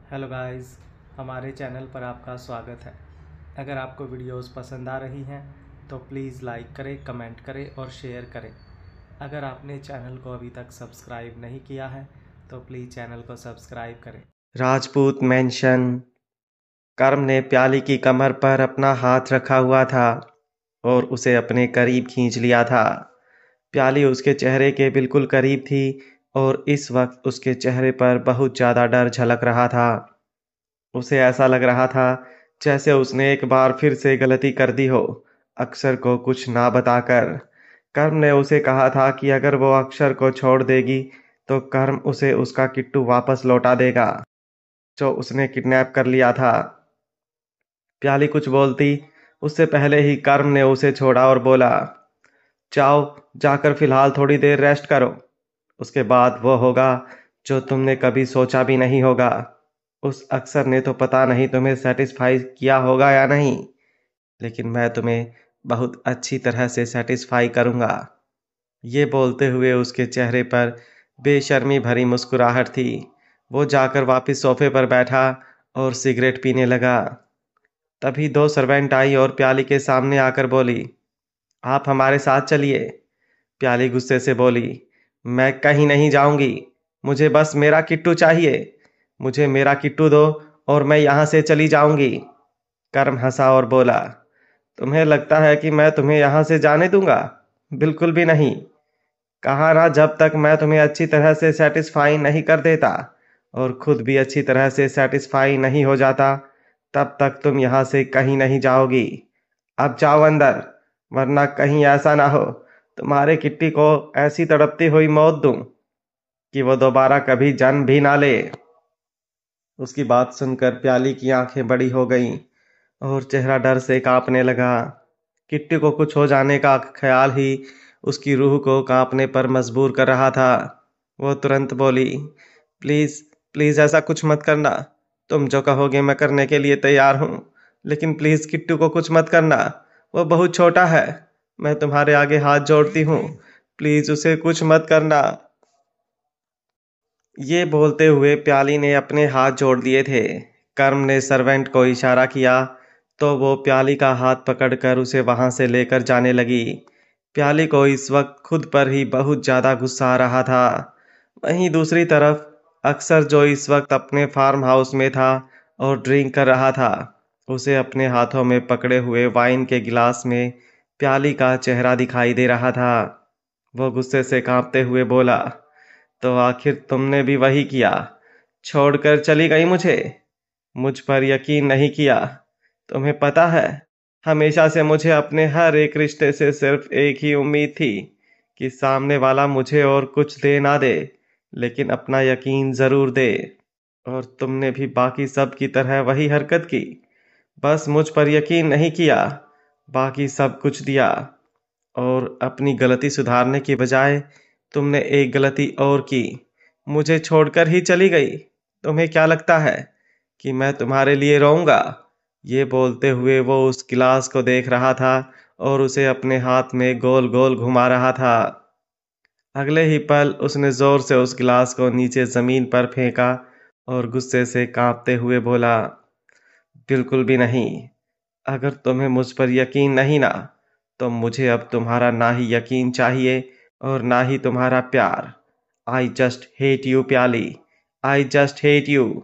Hello guys, हमारे channel पर आपका स्वागत है। अगर आपको वीडियोस पसंद आ रही हैं तो प्लीज़ लाइक करें, कमेंट करें और शेयर करें। अगर आपने चैनल को अभी तक सब्सक्राइब नहीं किया है तो प्लीज़ चैनल को सब्सक्राइब करें। राजपूत मेंशन। कर्म ने प्याली की कमर पर अपना हाथ रखा हुआ था और उसे अपने करीब खींच लिया था। प्याली उसके चेहरे के बिल्कुल करीब थी और इस वक्त उसके चेहरे पर बहुत ज़्यादा डर झलक रहा था। उसे ऐसा लग रहा था जैसे उसने एक बार फिर से गलती कर दी हो, अक्षर को कुछ ना बताकर। कर्म ने उसे कहा था कि अगर वो अक्षर को छोड़ देगी तो कर्म उसे उसका किट्टू वापस लौटा देगा जो उसने किडनैप कर लिया था। प्याली कुछ बोलती उससे पहले ही कर्म ने उसे छोड़ा और बोला, जाओ, जाकर फिलहाल थोड़ी देर रेस्ट करो। उसके बाद वो होगा जो तुमने कभी सोचा भी नहीं होगा। उस अक्षर ने तो पता नहीं तुम्हें सेटिस्फाई किया होगा या नहीं, लेकिन मैं तुम्हें बहुत अच्छी तरह से सेटिस्फाई करूंगा। ये बोलते हुए उसके चेहरे पर बेशर्मी भरी मुस्कुराहट थी। वो जाकर वापस सोफे पर बैठा और सिगरेट पीने लगा। तभी दो सर्वेंट आई और प्याली के सामने आकर बोली, आप हमारे साथ चलिए। प्याली गुस्से से बोली, मैं कहीं नहीं जाऊंगी, मुझे बस मेरा किट्टू चाहिए। मुझे मेरा किट्टू दो और मैं यहाँ से चली जाऊंगी। कर्म हंसा और बोला, तुम्हें लगता है कि मैं तुम्हें यहाँ से जाने दूंगा? बिल्कुल भी नहीं। कहा ना, जब तक मैं तुम्हें अच्छी तरह से सेटिस्फाई नहीं कर देता और खुद भी अच्छी तरह से सेटिस्फाई नहीं हो जाता, तब तक तुम यहाँ से कहीं नहीं जाओगी। अब जाओ अंदर, वरना कहीं ऐसा ना हो तुम्हारे किट्टी को ऐसी तड़पती हुई मौत दूं कि वो दोबारा कभी जन्म भी ना ले। उसकी बात सुनकर प्याली की आंखें बड़ी हो गईं और चेहरा डर से कांपने लगा। किट्टी को कुछ हो जाने का ख्याल ही उसकी रूह को कांपने पर मजबूर कर रहा था। वो तुरंत बोली, प्लीज, प्लीज ऐसा कुछ मत करना। तुम जो कहोगे मैं करने के लिए तैयार हूँ, लेकिन प्लीज किट्टू को कुछ मत करना। वो बहुत छोटा है। मैं तुम्हारे आगे हाथ जोड़ती हूँ, प्लीज उसे कुछ मत करना। ये बोलते हुए प्याली ने अपने हाथ जोड़ दिए थे। कर्म ने सर्वेंट को इशारा किया तो वो प्याली का हाथ पकड़कर उसे वहां से लेकर जाने लगी। प्याली को इस वक्त खुद पर ही बहुत ज्यादा गुस्सा आ रहा था। वहीं दूसरी तरफ अक्सर, जो इस वक्त अपने फार्म हाउस में था और ड्रिंक कर रहा था, उसे अपने हाथों में पकड़े हुए वाइन के गिलास में प्याली का चेहरा दिखाई दे रहा था। वो गुस्से से कांपते हुए बोला, तो आखिर तुमने भी वही किया, छोड़कर चली गई मुझे। मुझ पर यकीन नहीं किया। तुम्हें पता है, हमेशा से मुझे अपने हर एक रिश्ते से सिर्फ एक ही उम्मीद थी कि सामने वाला मुझे और कुछ दे ना दे, लेकिन अपना यकीन जरूर दे। और तुमने भी बाकी सब की तरह वही हरकत की, बस मुझ पर यकीन नहीं किया, बाकी सब कुछ दिया। और अपनी गलती सुधारने के बजाय तुमने एक गलती और की, मुझे छोड़कर ही चली गई। तुम्हें क्या लगता है कि मैं तुम्हारे लिए रोऊंगा? ये बोलते हुए वो उस गिलास को देख रहा था और उसे अपने हाथ में गोल गोल घुमा रहा था। अगले ही पल उसने जोर से उस गिलास को नीचे जमीन पर फेंका और गुस्से से कांपते हुए बोला, बिल्कुल भी नहीं। अगर तुम्हें मुझ पर यकीन नहीं ना, तो मुझे अब तुम्हारा ना ही यकीन चाहिए और ना ही तुम्हारा प्यार। आई जस्ट हेट यू प्याली, आई जस्ट हेट यू।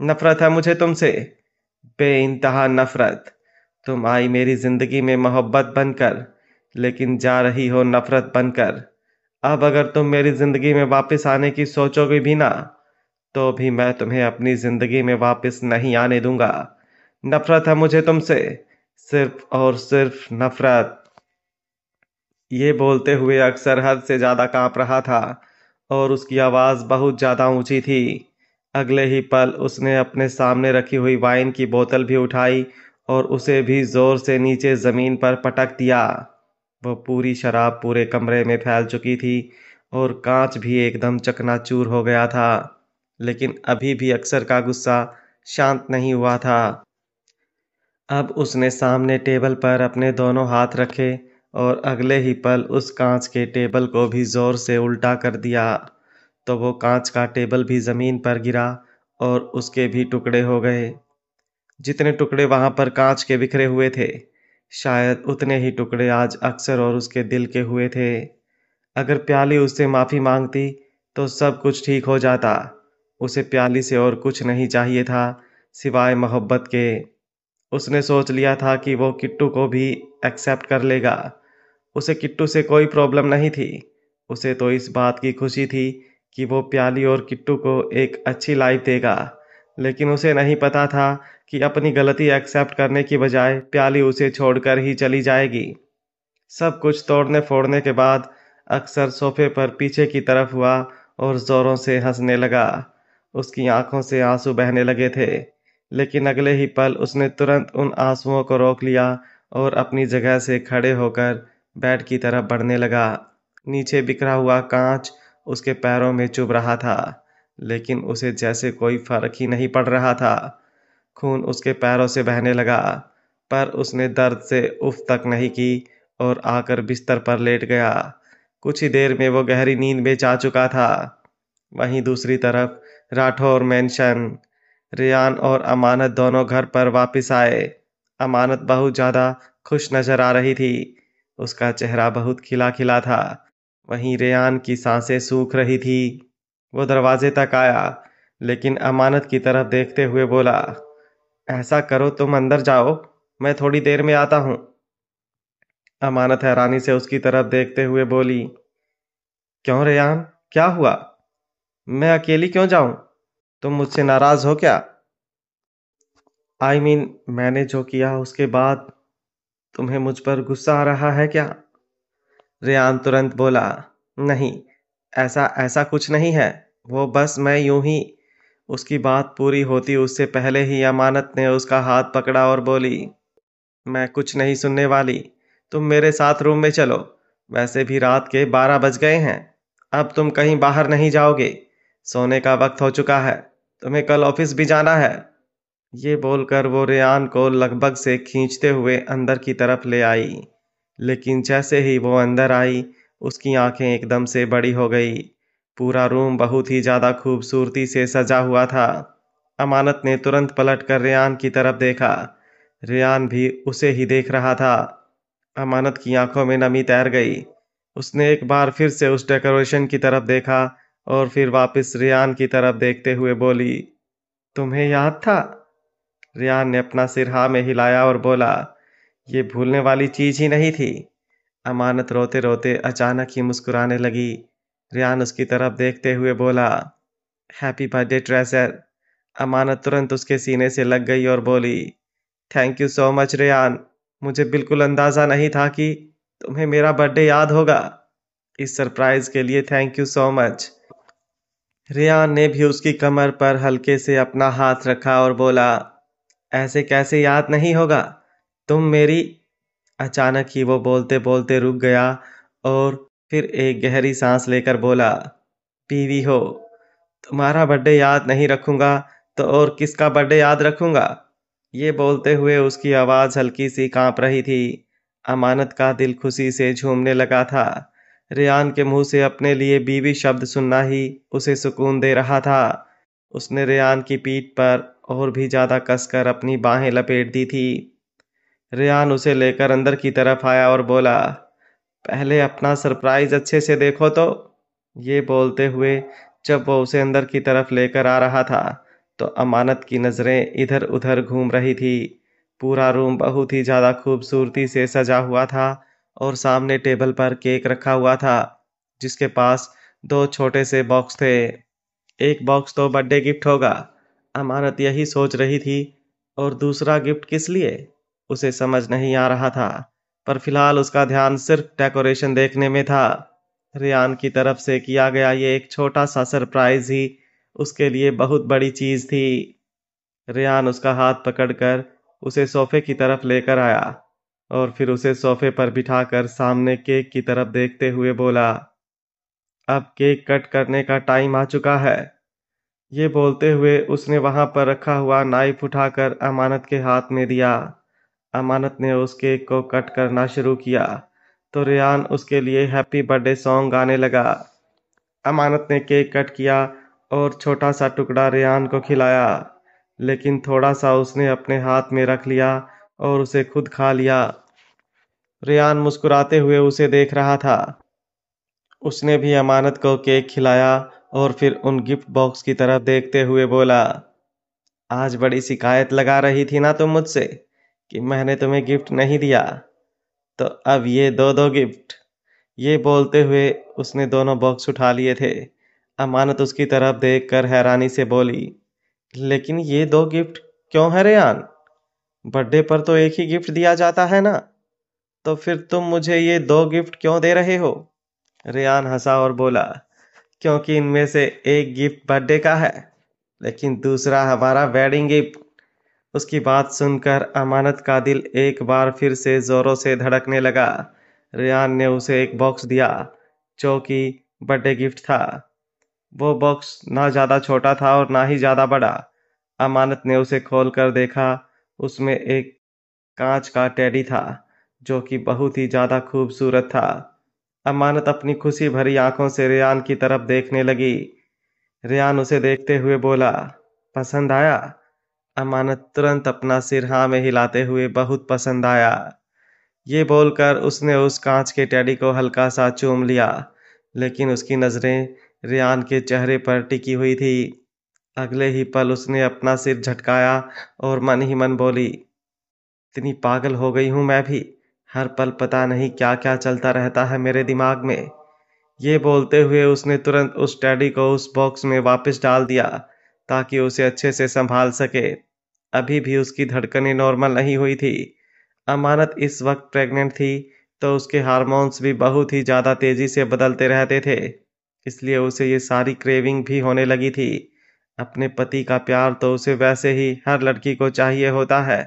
नफरत है मुझे तुमसे, बेइंतहा नफरत। तुम आई मेरी जिंदगी में मोहब्बत बनकर, लेकिन जा रही हो नफरत बनकर। अब अगर तुम मेरी जिंदगी में वापस आने की सोचोगे भी ना, तो भी मैं तुम्हें अपनी जिंदगी में वापस नहीं आने दूंगा। नफरत है मुझे तुमसे, सिर्फ और सिर्फ नफरत। ये बोलते हुए अक्सर हद से ज्यादा कांप रहा था और उसकी आवाज बहुत ज्यादा ऊंची थी। अगले ही पल उसने अपने सामने रखी हुई वाइन की बोतल भी उठाई और उसे भी जोर से नीचे जमीन पर पटक दिया। वो पूरी शराब पूरे कमरे में फैल चुकी थी और कांच भी एकदम चकनाचूर हो गया था। लेकिन अभी भी अक्सर का गुस्सा शांत नहीं हुआ था। अब उसने सामने टेबल पर अपने दोनों हाथ रखे और अगले ही पल उस कांच के टेबल को भी जोर से उल्टा कर दिया, तो वो कांच का टेबल भी जमीन पर गिरा और उसके भी टुकड़े हो गए। जितने टुकड़े वहां पर कांच के बिखरे हुए थे, शायद उतने ही टुकड़े आज अक्सर और उसके दिल के हुए थे। अगर प्याली उससे माफी मांगती तो सब कुछ ठीक हो जाता। उसे प्याली से और कुछ नहीं चाहिए था सिवाय मोहब्बत के। उसने सोच लिया था कि वो किट्टू को भी एक्सेप्ट कर लेगा। उसे किट्टू से कोई प्रॉब्लम नहीं थी। उसे तो इस बात की खुशी थी कि वो प्याली और किट्टू को एक अच्छी लाइफ देगा। लेकिन उसे नहीं पता था कि अपनी गलती एक्सेप्ट करने की बजाय प्याली उसे छोड़कर ही चली जाएगी। सब कुछ तोड़ने फोड़ने के बाद अक्सर सोफे पर पीछे की तरफ हुआ और जोरों से हंसने लगा। उसकी आंखों से आंसू बहने लगे थे, लेकिन अगले ही पल उसने तुरंत उन आंसुओं को रोक लिया और अपनी जगह से खड़े होकर बेड की तरफ बढ़ने लगा। नीचे बिखरा हुआ कांच उसके पैरों में चुभ रहा था, लेकिन उसे जैसे कोई फर्क ही नहीं पड़ रहा था। खून उसके पैरों से बहने लगा, पर उसने दर्द से उफ तक नहीं की और आकर बिस्तर पर लेट गया। कुछ ही देर में वो गहरी नींद में जा चुका था। वहीं दूसरी तरफ राठौर मेंशन, रेयान और अमानत दोनों घर पर वापस आए। अमानत बहुत ज्यादा खुश नजर आ रही थी। उसका चेहरा बहुत खिला खिला था। वहीं रेयान की सांसें सूख रही थी। वो दरवाजे तक आया, लेकिन अमानत की तरफ देखते हुए बोला, ऐसा करो तुम अंदर जाओ, मैं थोड़ी देर में आता हूं। अमानत हैरानी से उसकी तरफ देखते हुए बोली, क्यों रेयान, क्या हुआ? मैं अकेली क्यों जाऊं? तुम मुझसे नाराज हो क्या? मैंने जो किया उसके बाद तुम्हें मुझ पर गुस्सा आ रहा है क्या? रेयान तुरंत बोला, नहीं, ऐसा ऐसा कुछ नहीं है। वो बस मैं यूं ही। उसकी बात पूरी होती उससे पहले ही अमानत ने उसका हाथ पकड़ा और बोली, मैं कुछ नहीं सुनने वाली। तुम मेरे साथ रूम में चलो। वैसे भी रात के 12 बज गए हैं। अब तुम कहीं बाहर नहीं जाओगे। सोने का वक्त हो चुका है। तुम्हें कल ऑफिस भी जाना है। ये बोलकर वो रेयान को लगभग से खींचते हुए अंदर की तरफ ले आई। लेकिन जैसे ही वो अंदर आई, उसकी आंखें एकदम से बड़ी हो गई। पूरा रूम बहुत ही ज्यादा खूबसूरती से सजा हुआ था। अमानत ने तुरंत पलटकर रेयान की तरफ देखा। रेयान भी उसे ही देख रहा था। अमानत की आंखों में नमी तैर गई। उसने एक बार फिर से उस डेकोरेशन की तरफ देखा और फिर वापस रेयान की तरफ देखते हुए बोली, तुम्हें याद था? रेयान ने अपना सिर हाँ में हिलाया और बोला, ये भूलने वाली चीज ही नहीं थी। अमानत रोते रोते अचानक ही मुस्कुराने लगी। रेयान उसकी तरफ देखते हुए बोला, हैप्पी बर्थडे ट्रेजर। अमानत तुरंत उसके सीने से लग गई और बोली, thank you so much Reyaan. मुझे बिल्कुल अंदाजा नहीं था कि तुम्हें मेरा बर्थडे याद होगा। इस सरप्राइज के लिए thank you so much. Reyaan ने भी उसकी कमर पर हल्के से अपना हाथ रखा और बोला, ऐसे कैसे याद नहीं होगा? तुम मेरी। अचानक ही वो बोलते बोलते रुक गया और फिर एक गहरी सांस लेकर बोला, बीवी हो। तुम्हारा बर्थडे याद नहीं रखूंगा तो और किसका बर्थडे याद रखूंगा? ये बोलते हुए उसकी आवाज हल्की सी कांप रही थी। अमानत का दिल खुशी से झूमने लगा था। रेयान के मुंह से अपने लिए बीवी शब्द सुनना ही उसे सुकून दे रहा था। उसने रेयान की पीठ पर और भी ज्यादा कसकर अपनी बाहें लपेट दी थी। रेयान उसे लेकर अंदर की तरफ आया और बोला, पहले अपना सरप्राइज अच्छे से देखो तो। ये बोलते हुए जब वो उसे अंदर की तरफ लेकर आ रहा था, तो अमानत की नजरें इधर उधर घूम रही थी। पूरा रूम बहुत ही ज्यादा खूबसूरती से सजा हुआ था और सामने टेबल पर केक रखा हुआ था, जिसके पास दो छोटे से बॉक्स थे। एक बॉक्स तो बर्थडे गिफ्ट होगा, अमानत यही सोच रही थी, और दूसरा गिफ्ट किस लिए, उसे समझ नहीं आ रहा था। पर फिलहाल उसका ध्यान सिर्फ डेकोरेशन देखने में था। रेयान की तरफ से किया गया ये एक छोटा सा सरप्राइज ही उसके लिए बहुत बड़ी चीज थी। रेयान उसका हाथ पकड़कर उसे सोफे की तरफ लेकर आया और फिर उसे सोफे पर बिठाकर सामने केक की तरफ देखते हुए बोला, अब केक कट करने का टाइम आ चुका है। ये बोलते हुए उसने वहां पर रखा हुआ नाइफ उठाकर अमानत के हाथ में दिया। अमानत ने उस केक को कट करना शुरू किया तो रेयान उसके लिए हैप्पी बर्थडे सॉन्ग गाने लगा। अमानत ने केक कट किया और छोटा सा टुकड़ा रेयान को खिलाया, लेकिन थोड़ा सा उसने अपने हाथ में रख लिया और उसे खुद खा लिया। रेयान मुस्कुराते हुए उसे देख रहा था। उसने भी अमानत को केक खिलाया और फिर उन गिफ्ट बॉक्स की तरफ देखते हुए बोला, आज बड़ी शिकायत लगा रही थी ना तुम मुझसे कि मैंने तुम्हें गिफ्ट नहीं दिया, तो अब ये दो दो गिफ्ट। ये बोलते हुए उसने दोनों बॉक्स उठा लिए थे। अमानत उसकी तरफ देखकर हैरानी से बोली, लेकिन ये दो गिफ्ट क्यों है रेयान? बर्थडे पर तो एक ही गिफ्ट दिया जाता है ना, तो फिर तुम मुझे ये दो गिफ्ट क्यों दे रहे हो? रेयान हंसा और बोला, क्योंकि इनमें से एक गिफ्ट बर्थडे का है, लेकिन दूसरा हमारा वेडिंग गिफ्ट। उसकी बात सुनकर अमानत का दिल एक बार फिर से जोरों से धड़कने लगा। रेयान ने उसे एक बॉक्स दिया जो कि बर्थडे गिफ्ट था। वो बॉक्स ना ज्यादा छोटा था और ना ही ज्यादा बड़ा। अमानत ने उसे खोलकर देखा। उसमें एक कांच का टेडी था जो कि बहुत ही ज्यादा खूबसूरत था। अमानत अपनी खुशी भरी आंखों से रेयान की तरफ देखने लगी। रेयान उसे देखते हुए बोला, पसंद आया? अमानत तुरंत अपना सिर हाँ में हिलाते हुए बहुत पसंद आया। ये बोलकर उसने उस कांच के टेडी को हल्का सा चूम लिया, लेकिन उसकी नजरें रेयान के चेहरे पर टिकी हुई थी। अगले ही पल उसने अपना सिर झटकाया और मन ही मन बोली, इतनी पागल हो गई हूं मैं भी, हर पल पता नहीं क्या क्या चलता रहता है मेरे दिमाग में। ये बोलते हुए उसने तुरंत उस टेडी को उस बॉक्स में वापस डाल दिया ताकि उसे अच्छे से संभाल सके। अभी भी उसकी धड़कनें नॉर्मल नहीं हुई थी। अमानत इस वक्त प्रेग्नेंट थी, तो उसके हार्मोन्स भी बहुत ही ज्यादा तेजी से बदलते रहते थे, इसलिए उसे ये सारी क्रेविंग भी होने लगी थी। अपने पति का प्यार तो उसे वैसे ही हर लड़की को चाहिए होता है,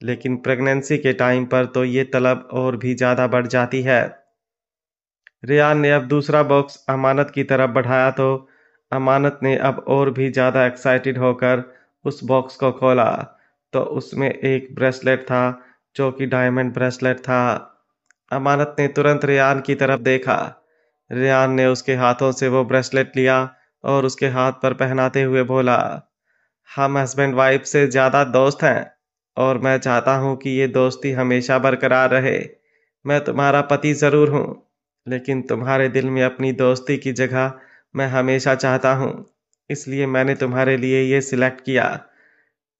लेकिन प्रेगनेंसी के टाइम पर तो ये तलब और भी ज्यादा बढ़ जाती है। रेयान ने अब दूसरा बॉक्स अमानत की तरफ बढ़ाया तो अमानत ने अब और भी ज्यादा एक्साइटेड होकर उस बॉक्स को खोला, तो उसमें एक ब्रेसलेट था जो कि डायमंड ब्रेसलेट था। अमानत ने तुरंत रेयान की तरफ देखा। रेयान ने उसके हाथों से वो ब्रेसलेट लिया और उसके हाथ पर पहनाते हुए बोला, हम हस्बैंड वाइफ से ज्यादा दोस्त हैं और मैं चाहता हूं कि ये दोस्ती हमेशा बरकरार रहे। मैं तुम्हारा पति जरूर हूं, लेकिन तुम्हारे दिल में अपनी दोस्ती की जगह मैं हमेशा चाहता हूं, इसलिए मैंने तुम्हारे लिए ये सिलेक्ट किया।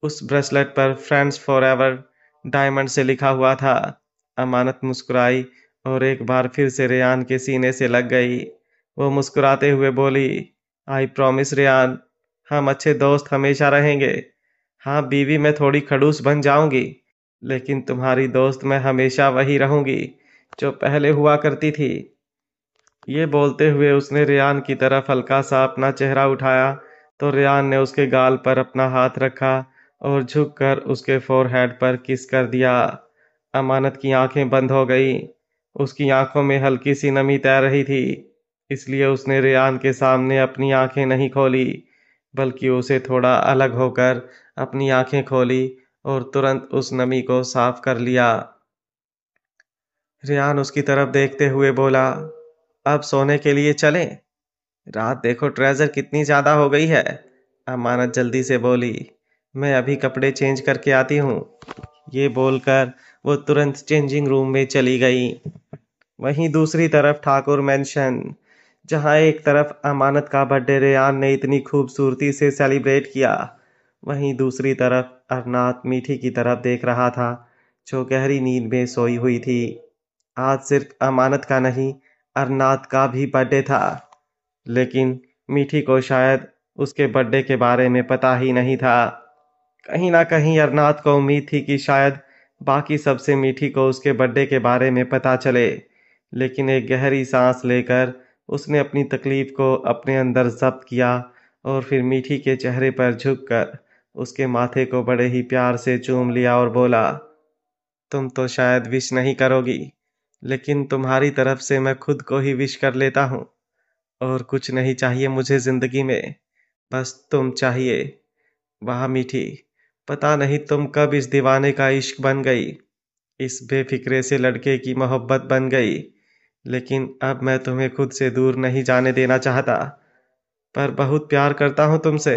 उस ब्रेसलेट पर फ्रेंड्स फॉरएवर डायमंड से लिखा हुआ था। अमानत मुस्कुराई और एक बार फिर से रेयान के सीने से लग गई। वो मुस्कुराते हुए बोली, आई प्रॉमिस रेयान, हम अच्छे दोस्त हमेशा रहेंगे। हाँ बीवी मैं थोड़ी खड़ूस बन जाऊंगी, लेकिन तुम्हारी दोस्त मैं हमेशा वही रहूंगी जो पहले हुआ करती थी। ये बोलते हुए उसने रेयान की तरफ हल्का सा अपना चेहरा उठाया, तो रेयान ने उसके गाल पर अपना हाथ रखा और झुककर उसके फोरहेड पर किस कर दिया। अमानत की आंखें बंद हो गई। उसकी आंखों में हल्की सी नमी तैर रही थी, इसलिए उसने रेयान के सामने अपनी आंखें नहीं खोली, बल्कि उसे थोड़ा अलग होकर अपनी आंखें खोली और तुरंत उस नमी को साफ कर लिया। रेयान उसकी तरफ देखते हुए बोला, अब सोने के लिए चलें? रात देखो ट्रेजर कितनी ज्यादा हो गई है। अमानत जल्दी से बोली, मैं अभी कपड़े चेंज करके आती हूँ। ये बोलकर वो तुरंत चेंजिंग रूम में चली गई। वहीं दूसरी तरफ ठाकुर मेंशन, जहाँ एक तरफ अमानत का बर्थडे रेयान ने इतनी खूबसूरती से सेलिब्रेट किया, वहीं दूसरी तरफ अरनाथ मीठी की तरफ देख रहा था जो गहरी नींद में सोई हुई थी। आज सिर्फ अमानत का नहीं, अरनाथ का भी बर्थडे था, लेकिन मीठी को शायद उसके बर्थडे के बारे में पता ही नहीं था। कहीं ना कहीं अरनाथ को उम्मीद थी कि शायद बाकी सबसे मीठी को उसके बर्थडे के बारे में पता चले, लेकिन एक गहरी सांस लेकर उसने अपनी तकलीफ को अपने अंदर जब्त किया और फिर मीठी के चेहरे पर झुककर उसके माथे को बड़े ही प्यार से चूम लिया और बोला, तुम तो शायद विश नहीं करोगी, लेकिन तुम्हारी तरफ से मैं खुद को ही विश कर लेता हूँ। और कुछ नहीं चाहिए मुझे जिंदगी में, बस तुम चाहिए। वाह मीठी, पता नहीं तुम कब इस दीवाने का इश्क बन गई, इस बेफिक्रे से लड़के की मोहब्बत बन गई, लेकिन अब मैं तुम्हें खुद से दूर नहीं जाने देना चाहता। पर बहुत प्यार करता हूँ तुमसे।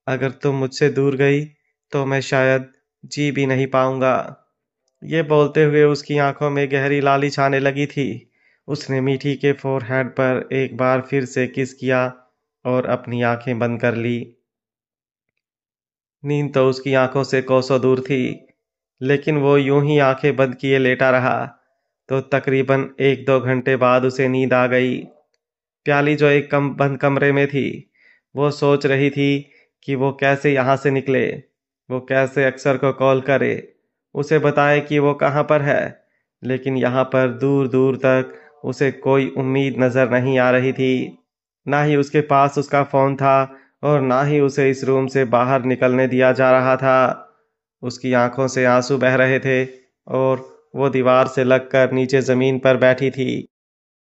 अगर तुम मुझसे दूर गई तो मैं शायद जी भी नहीं पाऊंगा। ये बोलते हुए उसकी आंखों में गहरी लाली छाने लगी थी। उसने मीठी के फोरहेड पर एक बार फिर से किस किया और अपनी आंखें बंद कर ली। नींद तो उसकी आंखों से कोसों दूर थी, लेकिन वो यूं ही आंखें बंद किए लेटा रहा तो तकरीबन 1-2 घंटे बाद उसे नींद आ गई। प्याली जो एक बंद कमरे में थी, वो सोच रही थी कि वो कैसे यहाँ से निकले। वो कैसे अक्सर को कॉल करे, उसे बताए कि वो कहाँ पर है। लेकिन यहाँ पर दूर दूर तक उसे कोई उम्मीद नजर नहीं आ रही थी। ना ही उसके पास उसका फोन था और ना ही उसे इस रूम से बाहर निकलने दिया जा रहा था। उसकी आंखों से आंसू बह रहे थे और वो दीवार से लगकर नीचे जमीन पर बैठी थी।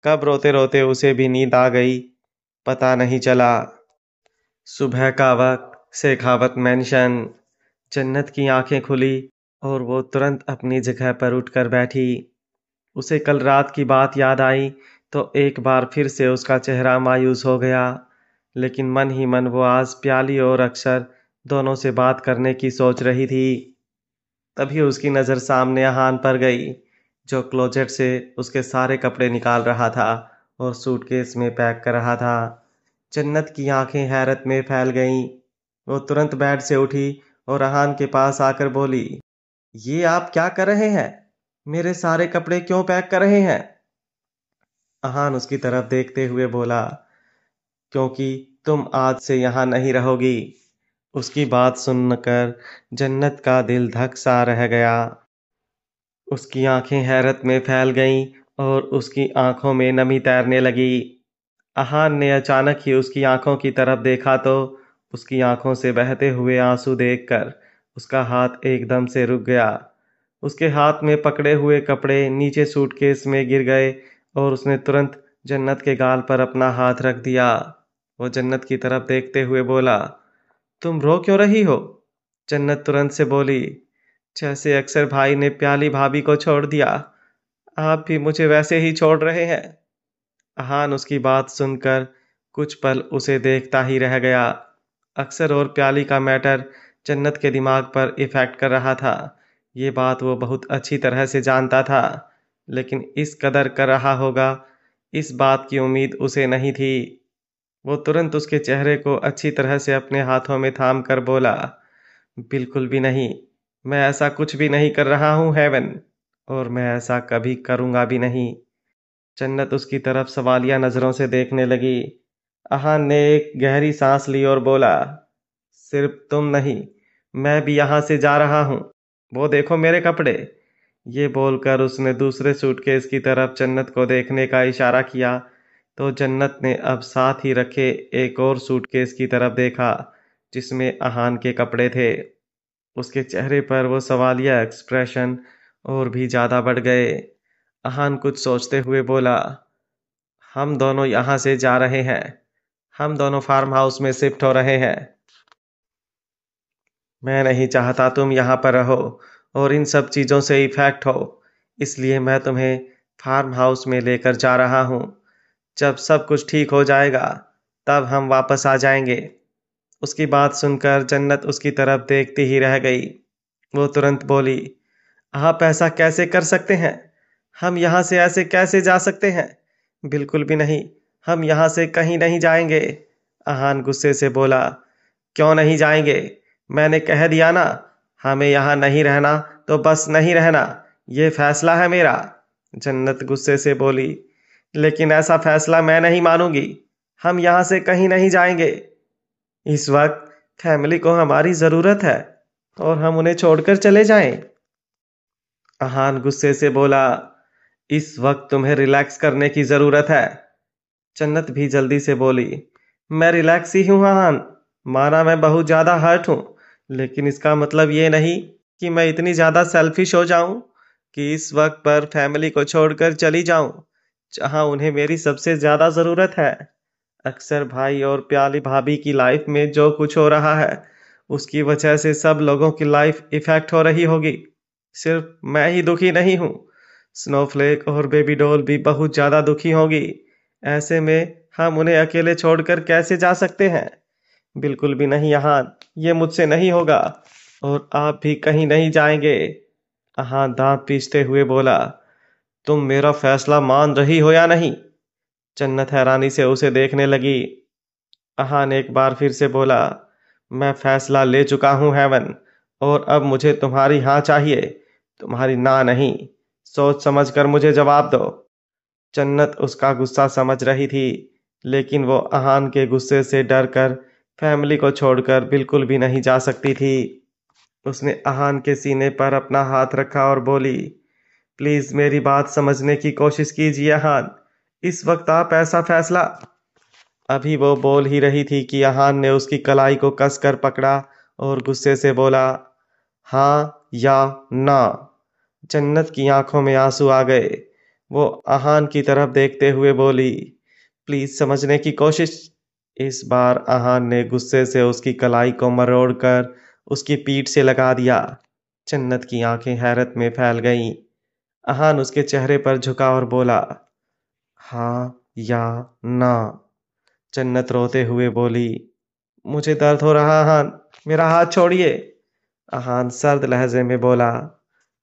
कब रोते रोते उसे भी नींद आ गई, पता नहीं चला। सुबह का वक्त, शेखावत मेंशन। जन्नत की आंखें खुली और वो तुरंत अपनी जगह पर उठकर बैठी। उसे कल रात की बात याद आई तो एक बार फिर से उसका चेहरा मायूस हो गया। लेकिन मन ही मन वो आज प्याली और अक्षर दोनों से बात करने की सोच रही थी। तभी उसकी नज़र सामने अहान पर गई, जो क्लोजेट से उसके सारे कपड़े निकाल रहा था और सूटकेस में पैक कर रहा था। जन्नत की आंखें हैरत में फैल गईं। वो तुरंत बेड से उठी और अहान के पास आकर बोली, ये आप क्या कर रहे हैं? मेरे सारे कपड़े क्यों पैक कर रहे हैं? अहान उसकी तरफ देखते हुए बोला, क्योंकि तुम आज से यहाँ नहीं रहोगी। उसकी बात सुनकर जन्नत का दिल धक सा रह गया। उसकी आंखें हैरत में फैल गईं और उसकी आंखों में नमी तैरने लगी। अहान ने अचानक ही उसकी आंखों की तरफ देखा तो उसकी आंखों से बहते हुए आंसू देखकर उसका हाथ एकदम से रुक गया। उसके हाथ में पकड़े हुए कपड़े नीचे सूटकेस में गिर गए और उसने तुरंत जन्नत के गाल पर अपना हाथ रख दिया। वो जन्नत की तरफ देखते हुए बोला, तुम रो क्यों रही हो? जन्नत तुरंत से बोली, जैसे अक्सर भाई ने प्याली भाभी को छोड़ दिया, आप भी मुझे वैसे ही छोड़ रहे हैं। अहान उसकी बात सुनकर कुछ पल उसे देखता ही रह गया। अक्सर और प्याली का मैटर जन्नत के दिमाग पर इफेक्ट कर रहा था। ये बात वो बहुत अच्छी तरह से जानता था, लेकिन इस कदर कर रहा होगा, इस बात की उम्मीद उसे नहीं थी। वो तुरंत उसके चेहरे को अच्छी तरह से अपने हाथों में थाम कर बोला, बिल्कुल भी नहीं। मैं ऐसा कुछ भी नहीं कर रहा हूँ हेवन, और मैं ऐसा कभी करूँगा भी नहीं। जन्नत उसकी तरफ सवालिया नजरों से देखने लगी। अहान ने एक गहरी सांस ली और बोला, सिर्फ तुम नहीं, मैं भी यहाँ से जा रहा हूँ। वो देखो मेरे कपड़े। ये बोलकर उसने दूसरे सूटकेस की तरफ जन्नत को देखने का इशारा किया तो जन्नत ने अब साथ ही रखे एक और सूटकेस की तरफ देखा, जिसमें अहान के कपड़े थे। उसके चेहरे पर वो सवालिया एक्सप्रेशन और भी ज्यादा बढ़ गए। अहान कुछ सोचते हुए बोला, हम दोनों यहाँ से जा रहे हैं। हम दोनों फार्म हाउस में शिफ्ट हो रहे हैं। मैं नहीं चाहता तुम यहाँ पर रहो और इन सब चीज़ों से इफेक्ट हो, इसलिए मैं तुम्हें फार्म हाउस में लेकर जा रहा हूँ। जब सब कुछ ठीक हो जाएगा तब हम वापस आ जाएंगे। उसकी बात सुनकर जन्नत उसकी तरफ देखती ही रह गई। वो तुरंत बोली, आप ऐसा कैसे कर सकते हैं? हम यहाँ से ऐसे कैसे जा सकते हैं? बिल्कुल भी नहीं, हम यहाँ से कहीं नहीं जाएंगे। अहान गुस्से से बोला, क्यों नहीं जाएंगे? मैंने कह दिया ना, हमें यहाँ नहीं रहना तो बस नहीं रहना, ये फैसला है मेरा। जन्नत गुस्से से बोली, लेकिन ऐसा फैसला मैं नहीं मानूंगी। हम यहाँ से कहीं नहीं जाएंगे। इस वक्त फैमिली को हमारी जरूरत है और हम उन्हें छोड़कर चले जाएं। अहान गुस्से से बोला, इस वक्त तुम्हें रिलैक्स करने की जरूरत है। जन्नत भी जल्दी से बोली, मैं रिलैक्स ही हूँ अहान। माना मैं बहुत ज्यादा हर्ट हूँ, लेकिन इसका मतलब ये नहीं कि मैं इतनी ज्यादा सेल्फिश हो जाऊं कि इस वक्त पर फैमिली को छोड़कर चली जाऊं, जहां उन्हें मेरी सबसे ज्यादा जरूरत है। अक्सर भाई और प्याली भाभी की लाइफ में जो कुछ हो रहा है, उसकी वजह से सब लोगों की लाइफ इफेक्ट हो रही होगी। सिर्फ मैं ही दुखी नहीं हूँ, स्नोफ्लेक और बेबी डॉल भी बहुत ज्यादा दुखी होगी। ऐसे में हम उन्हें अकेले छोड़कर कैसे जा सकते हैं? बिल्कुल भी नहीं अहान, ये मुझसे नहीं होगा और आप भी कहीं नहीं जाएंगे। अहान दांत पीसते हुए बोला, तुम मेरा फैसला मान रही हो या नहीं? जन्नत हैरानी से उसे देखने लगी। अहान एक बार फिर से बोला, मैं फैसला ले चुका हूं हेवन, और अब मुझे तुम्हारी हाँ चाहिए, तुम्हारी ना नहीं। सोच समझ कर मुझे जवाब दो। जन्नत उसका गुस्सा समझ रही थी, लेकिन वो अहान के गुस्से से डर कर फैमिली को छोड़कर बिल्कुल भी नहीं जा सकती थी। उसने अहान के सीने पर अपना हाथ रखा और बोली, प्लीज मेरी बात समझने की कोशिश कीजिए अहान, इस वक्त आप ऐसा फैसला। अभी वो बोल ही रही थी कि अहान ने उसकी कलाई को कसकर पकड़ा और गुस्से से बोला, हाँ या ना। जन्नत की आंखों में आंसू आ गए। वो अहान की तरफ देखते हुए बोली, प्लीज समझने की कोशिश। इस बार अहान ने गुस्से से उसकी कलाई को मरोड़कर उसकी पीठ से लगा दिया। जन्नत की आंखें हैरत में फैल गईं। अहान उसके चेहरे पर झुका और बोला, हाँ या ना। जन्नत रोते हुए बोली, मुझे दर्द हो रहा अहान, मेरा हाथ छोड़िए। अहान सर्द लहजे में बोला,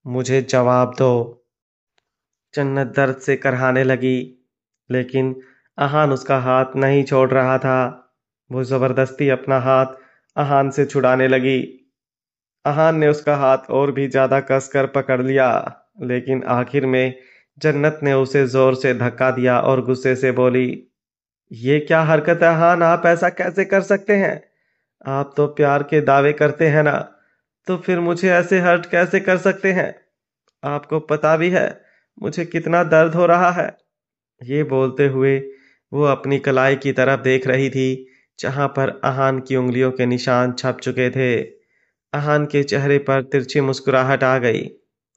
मुझे जवाब दो। जन्नत दर्द से करहाने लगी, लेकिन अहान उसका हाथ नहीं छोड़ रहा था। वो जबरदस्ती अपना हाथ अहान से छुड़ाने लगी। अहान ने उसका हाथ और भी ज्यादा कसकर पकड़ लिया, लेकिन आखिर में जन्नत ने उसे जोर से धक्का दिया और गुस्से से बोली, ये क्या हरकत है अहान, आप ऐसा कैसे कर सकते हैं? आप तो प्यार के दावे करते हैं ना, तो फिर मुझे ऐसे हर्ट कैसे कर सकते हैं? आपको पता भी है मुझे कितना दर्द हो रहा है। ये बोलते हुए वो अपनी कलाई की तरफ देख रही थी, जहां पर अहान की उंगलियों के निशान छप चुके थे। अहान के चेहरे पर तिरछी मुस्कुराहट आ गई।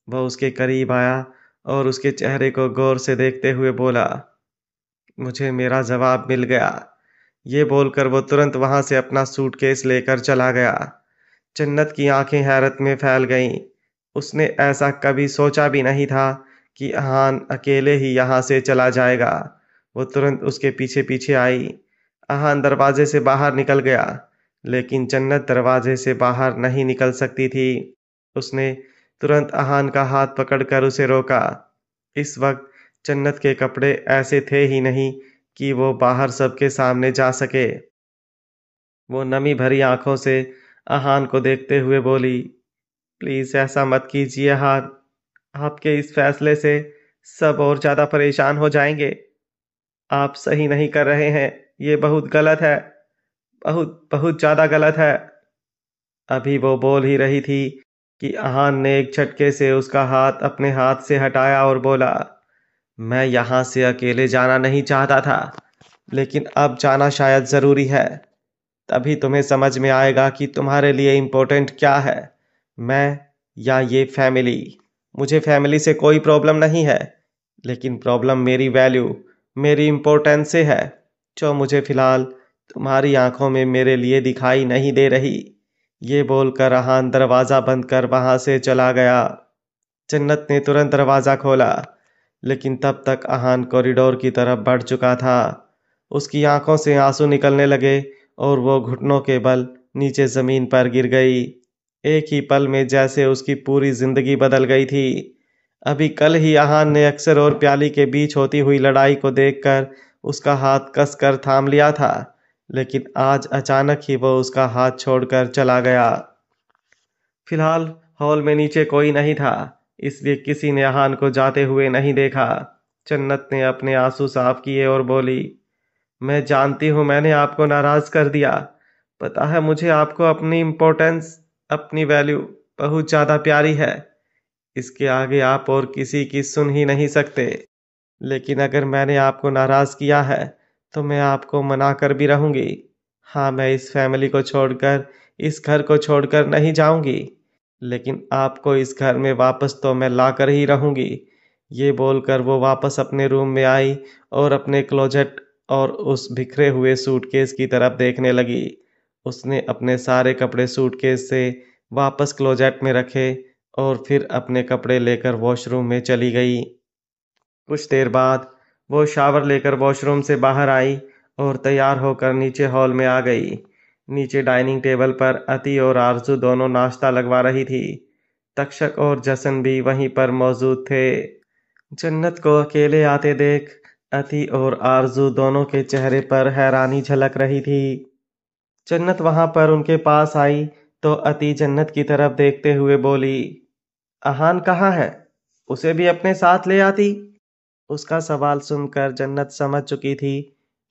वह उसके करीब आया और उसके चेहरे को गौर से देखते हुए बोला, मुझे मेरा जवाब मिल गया। ये बोलकर वो तुरंत वहां से अपना सूटकेस लेकर चला गया। जन्नत की आंखें हैरत में फैल गईं। उसने ऐसा कभी सोचा भी नहीं था कि अहान अकेले ही यहाँ से चला जाएगा। वो तुरंत उसके पीछे पीछे आई। अहान दरवाजे से बाहर निकल गया, लेकिन जन्नत दरवाजे से बाहर नहीं निकल सकती थी। उसने तुरंत अहान का हाथ पकड़कर उसे रोका। इस वक्त जन्नत के कपड़े ऐसे थे ही नहीं कि वो बाहर सबके सामने जा सके। वो नमी भरी आंखों से अहान को देखते हुए बोली, प्लीज ऐसा मत कीजिए अहान, आपके इस फैसले से सब और ज्यादा परेशान हो जाएंगे। आप सही नहीं कर रहे हैं, ये बहुत गलत है, बहुत बहुत ज्यादा गलत है। अभी वो बोल ही रही थी कि अहान ने एक झटके से उसका हाथ अपने हाथ से हटाया और बोला, मैं यहां से अकेले जाना नहीं चाहता था, लेकिन अब जाना शायद जरूरी है। तभी तुम्हें समझ में आएगा कि तुम्हारे लिए इम्पोर्टेंट क्या है, मैं या ये फैमिली। मुझे फैमिली से कोई प्रॉब्लम नहीं है, लेकिन प्रॉब्लम मेरी वैल्यू, मेरी इम्पोर्टेंस से है, जो मुझे फिलहाल तुम्हारी आंखों में मेरे लिए दिखाई नहीं दे रही। ये बोलकर अहान दरवाज़ा बंद कर वहां से चला गया। जन्नत ने तुरंत दरवाज़ा खोला, लेकिन तब तक अहान कॉरिडोर की तरफ बढ़ चुका था। उसकी आंखों से आंसू निकलने लगे और वो घुटनों के बल नीचे जमीन पर गिर गई। एक ही पल में जैसे उसकी पूरी जिंदगी बदल गई थी। अभी कल ही अहान ने अक्सर और प्याली के बीच होती हुई लड़ाई को देखकर उसका हाथ कसकर थाम लिया था, लेकिन आज अचानक ही वो उसका हाथ छोड़कर चला गया। फिलहाल हॉल में नीचे कोई नहीं था, इसलिए किसी ने अहान को जाते हुए नहीं देखा। जन्नत ने अपने आंसू साफ किए और बोली, मैं जानती हूँ मैंने आपको नाराज कर दिया। पता है मुझे आपको अपनी इम्पोर्टेंस, अपनी वैल्यू बहुत ज्यादा प्यारी है। इसके आगे आप और किसी की सुन ही नहीं सकते। लेकिन अगर मैंने आपको नाराज किया है तो मैं आपको मना कर भी रहूंगी। हाँ, मैं इस फैमिली को छोड़कर, इस घर को छोड़कर नहीं जाऊंगी, लेकिन आपको इस घर में वापस तो मैं ला कर ही रहूंगी। ये बोलकर वो वापस अपने रूम में आई और अपने क्लोजेट और उस बिखरे हुए सूटकेस की तरफ देखने लगी। उसने अपने सारे कपड़े सूटकेस से वापस क्लोजेट में रखे और फिर अपने कपड़े लेकर वॉशरूम में चली गई। कुछ देर बाद वो शावर लेकर वॉशरूम से बाहर आई और तैयार होकर नीचे हॉल में आ गई। नीचे डाइनिंग टेबल पर अति और आरजू दोनों नाश्ता लगवा रही थी। तक्षक और जसन भी वहीं पर मौजूद थे। जन्नत को अकेले आते देख अति और आरजू दोनों के चेहरे पर हैरानी झलक रही थी। जन्नत वहां पर उनके पास आई तो अति जन्नत की तरफ देखते हुए बोली, अहान कहाँ है? उसे भी अपने साथ ले आती। उसका सवाल सुनकर जन्नत समझ चुकी थी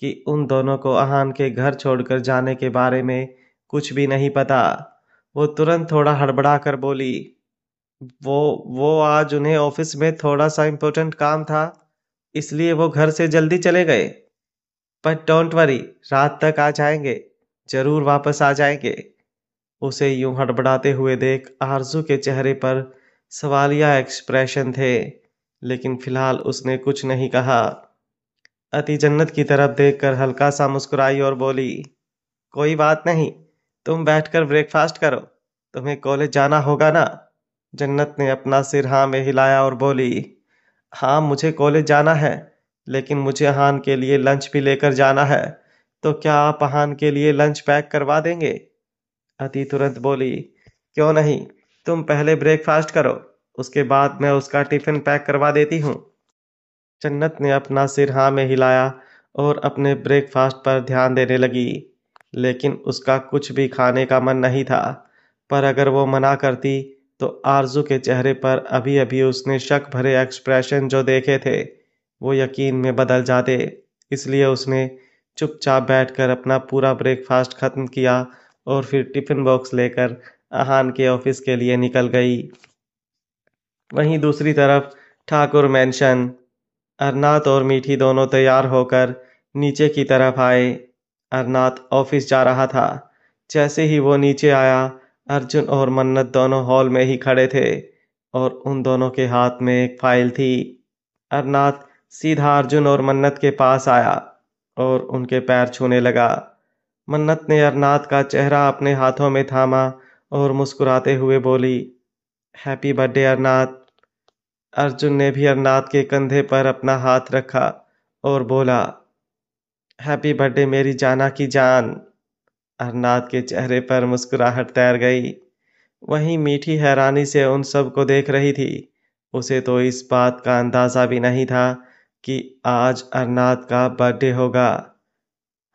कि उन दोनों को अहान के घर छोड़कर जाने के बारे में कुछ भी नहीं पता। वो तुरंत थोड़ा हड़बड़ा कर बोली, वो आज उन्हें ऑफिस में थोड़ा सा इम्पोर्टेंट काम था, इसलिए वो घर से जल्दी चले गए। पर डोंट वरी, रात तक आ जाएंगे, जरूर वापस आ जाएंगे। उसे यूं हड़बड़ाते हुए देख आरजू के चेहरे पर सवालिया एक्सप्रेशन थे, लेकिन फिलहाल उसने कुछ नहीं कहा। अति जन्नत की तरफ देखकर हल्का सा मुस्कुराई और बोली, कोई बात नहीं, तुम बैठकर ब्रेकफास्ट करो, तुम्हें कॉलेज जाना होगा ना? जन्नत ने अपना सिर हाँ में हिलाया और बोली, हाँ मुझे कॉलेज जाना है, लेकिन मुझे अहान के लिए लंच भी लेकर जाना है, तो क्या आप अहान के लिए लंच पैक करवा देंगे? अति तुरंत बोली, क्यों नहीं, तुम पहले ब्रेकफास्ट करो, उसके बाद मैं उसका टिफिन पैक करवा देती हूँ। जन्नत ने अपना सिर हाँ में हिलाया और अपने ब्रेकफास्ट पर ध्यान देने लगी, लेकिन उसका कुछ भी खाने का मन नहीं था। पर अगर वो मना करती तो आरजू के चेहरे पर अभी अभी उसने शक भरे एक्सप्रेशन जो देखे थे वो यकीन में बदल जाते। इसलिए उसने चुपचाप बैठकर अपना पूरा ब्रेकफास्ट खत्म किया और फिर टिफिन बॉक्स लेकर अहान के ऑफिस के लिए निकल गई। वहीं दूसरी तरफ ठाकुर मैंशन, अरनाथ और मीठी दोनों तैयार होकर नीचे की तरफ आए। अरनाथ ऑफिस जा रहा था। जैसे ही वो नीचे आया, अर्जुन और मन्नत दोनों हॉल में ही खड़े थे और उन दोनों के हाथ में एक फाइल थी। अरनाथ सीधा अर्जुन और मन्नत के पास आया और उनके पैर छूने लगा। मन्नत ने अरनाथ का चेहरा अपने हाथों में थामा और मुस्कुराते हुए बोली, हैप्पी बर्थडे अरनाथ। अर्जुन ने भी अरनाथ के कंधे पर अपना हाथ रखा और बोला, हैप्पी बर्थडे मेरी जाना की जान। अरनाथ के चेहरे पर मुस्कुराहट तैर गई। वहीं मीठी हैरानी से उन सब को देख रही थी। उसे तो इस बात का अंदाजा भी नहीं था कि आज अरनाथ का बर्थडे होगा।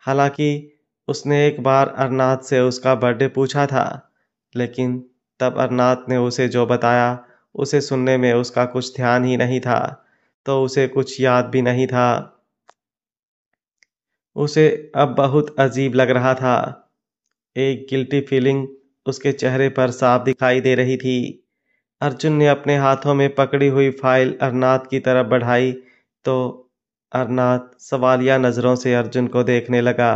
हालांकि उसने एक बार अरनाथ से उसका बर्थडे पूछा था, लेकिन तब अरनाथ ने उसे जो बताया उसे सुनने में उसका कुछ ध्यान ही नहीं था, तो उसे कुछ याद भी नहीं था। उसे अब बहुत अजीब लग रहा था। एक गिल्टी फीलिंग उसके चेहरे पर साफ दिखाई दे रही थी। अर्जुन ने अपने हाथों में पकड़ी हुई फाइल अरनाथ की तरफ बढ़ाई तो अरनाथ सवालिया नजरों से अर्जुन को देखने लगा।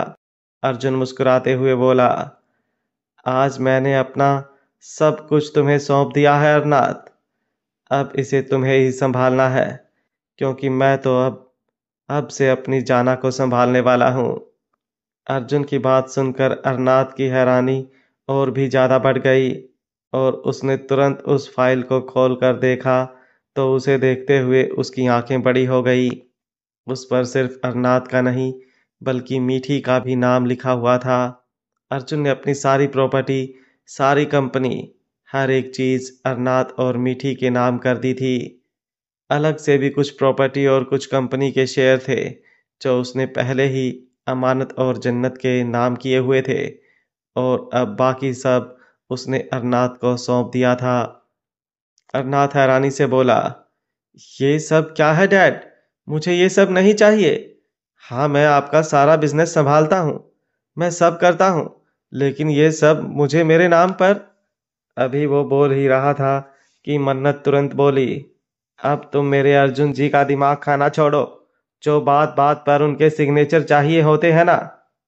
अर्जुन मुस्कुराते हुए बोला, आज मैंने अपना सब कुछ तुम्हें सौंप दिया है अरनाथ, अब इसे तुम्हें ही संभालना है, क्योंकि मैं तो अब से अपनी जाना को संभालने वाला हूँ। अर्जुन की बात सुनकर अरनाथ की हैरानी और भी ज्यादा बढ़ गई और उसने तुरंत उस फाइल को खोलकर देखा तो उसे देखते हुए उसकी आंखें बड़ी हो गई। उस पर सिर्फ अरनाथ का नहीं बल्कि मीठी का भी नाम लिखा हुआ था। अर्जुन ने अपनी सारी प्रॉपर्टी, सारी कंपनी, हर एक चीज अरनाथ और मीठी के नाम कर दी थी। अलग से भी कुछ प्रॉपर्टी और कुछ कंपनी के शेयर थे जो उसने पहले ही अमानत और जन्नत के नाम किए हुए थे और अब बाकी सब उसने अरनाथ को सौंप दिया था। अरनाथ हैरानी से बोला, ये सब क्या है डैड? मुझे ये सब नहीं चाहिए। हाँ मैं आपका सारा बिजनेस संभालता हूँ, मैं सब करता हूँ, लेकिन ये सब मुझे मेरे नाम पर। अभी वो बोल ही रहा था कि मन्नत तुरंत बोली, अब तुम मेरे अर्जुन जी का दिमाग खाना छोड़ो। जो बात बात पर उनके सिग्नेचर चाहिए होते हैं ना,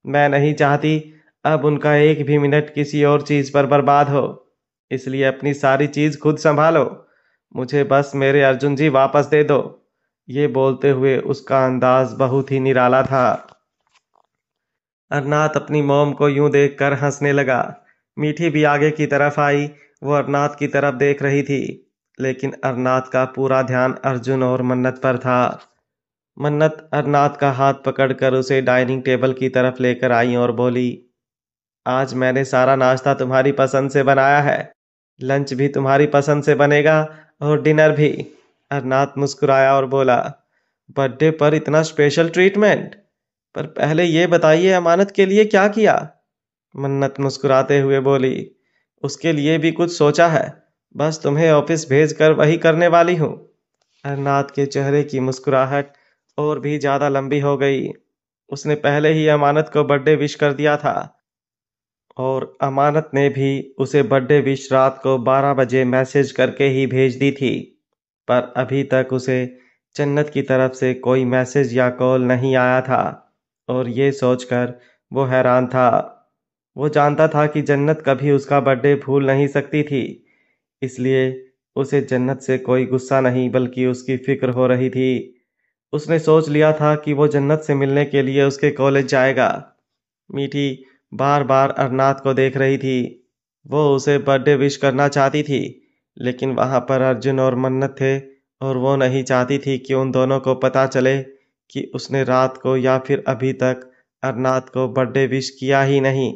मैं नहीं चाहती अब उनका एक भी मिनट किसी और चीज पर बर्बाद हो, इसलिए अपनी सारी चीज खुद संभालो। मुझे बस मेरे अर्जुन जी वापस दे दो। ये बोलते हुए उसका अंदाज बहुत ही निराला था। अरनाथ अपनी मॉम को यूं देखकर हंसने लगा। मीठी भी आगे की तरफ आई। वो अरनाथ की तरफ देख रही थी, लेकिन अरनाथ का पूरा ध्यान अर्जुन और मन्नत पर था। मन्नत अरनाथ का हाथ पकड़कर उसे डाइनिंग टेबल की तरफ लेकर आई और बोली, आज मैंने सारा नाश्ता तुम्हारी पसंद से बनाया है, लंच भी तुम्हारी पसंद से बनेगा और डिनर भी। अरनाथ मुस्कुराया और बोला, बर्थडे पर इतना स्पेशल ट्रीटमेंट? पर पहले ये बताइए अमानत के लिए क्या किया? मन्नत मुस्कुराते हुए बोली, उसके लिए भी कुछ सोचा है, बस तुम्हें ऑफिस भेज कर वही करने वाली हूँ। अरनाथ के चेहरे की मुस्कुराहट और भी ज्यादा लंबी हो गई। उसने पहले ही अमानत को बर्थडे विश कर दिया था और अमानत ने भी उसे बर्थडे विश रात को 12 बजे मैसेज करके ही भेज दी थी, पर अभी तक उसे जन्नत की तरफ से कोई मैसेज या कॉल नहीं आया था और ये सोचकर वो हैरान था। वो जानता था कि जन्नत कभी उसका बर्थडे भूल नहीं सकती थी, इसलिए उसे जन्नत से कोई गुस्सा नहीं बल्कि उसकी फिक्र हो रही थी। उसने सोच लिया था कि वो जन्नत से मिलने के लिए उसके कॉलेज जाएगा। मीठी बार बार अरनाथ को देख रही थी। वो उसे बर्थडे विश करना चाहती थी, लेकिन वहां पर अर्जुन और मन्नत थे और वो नहीं चाहती थी कि उन दोनों को पता चले कि उसने रात को या फिर अभी तक अरनाथ को बर्थडे विश किया ही नहीं।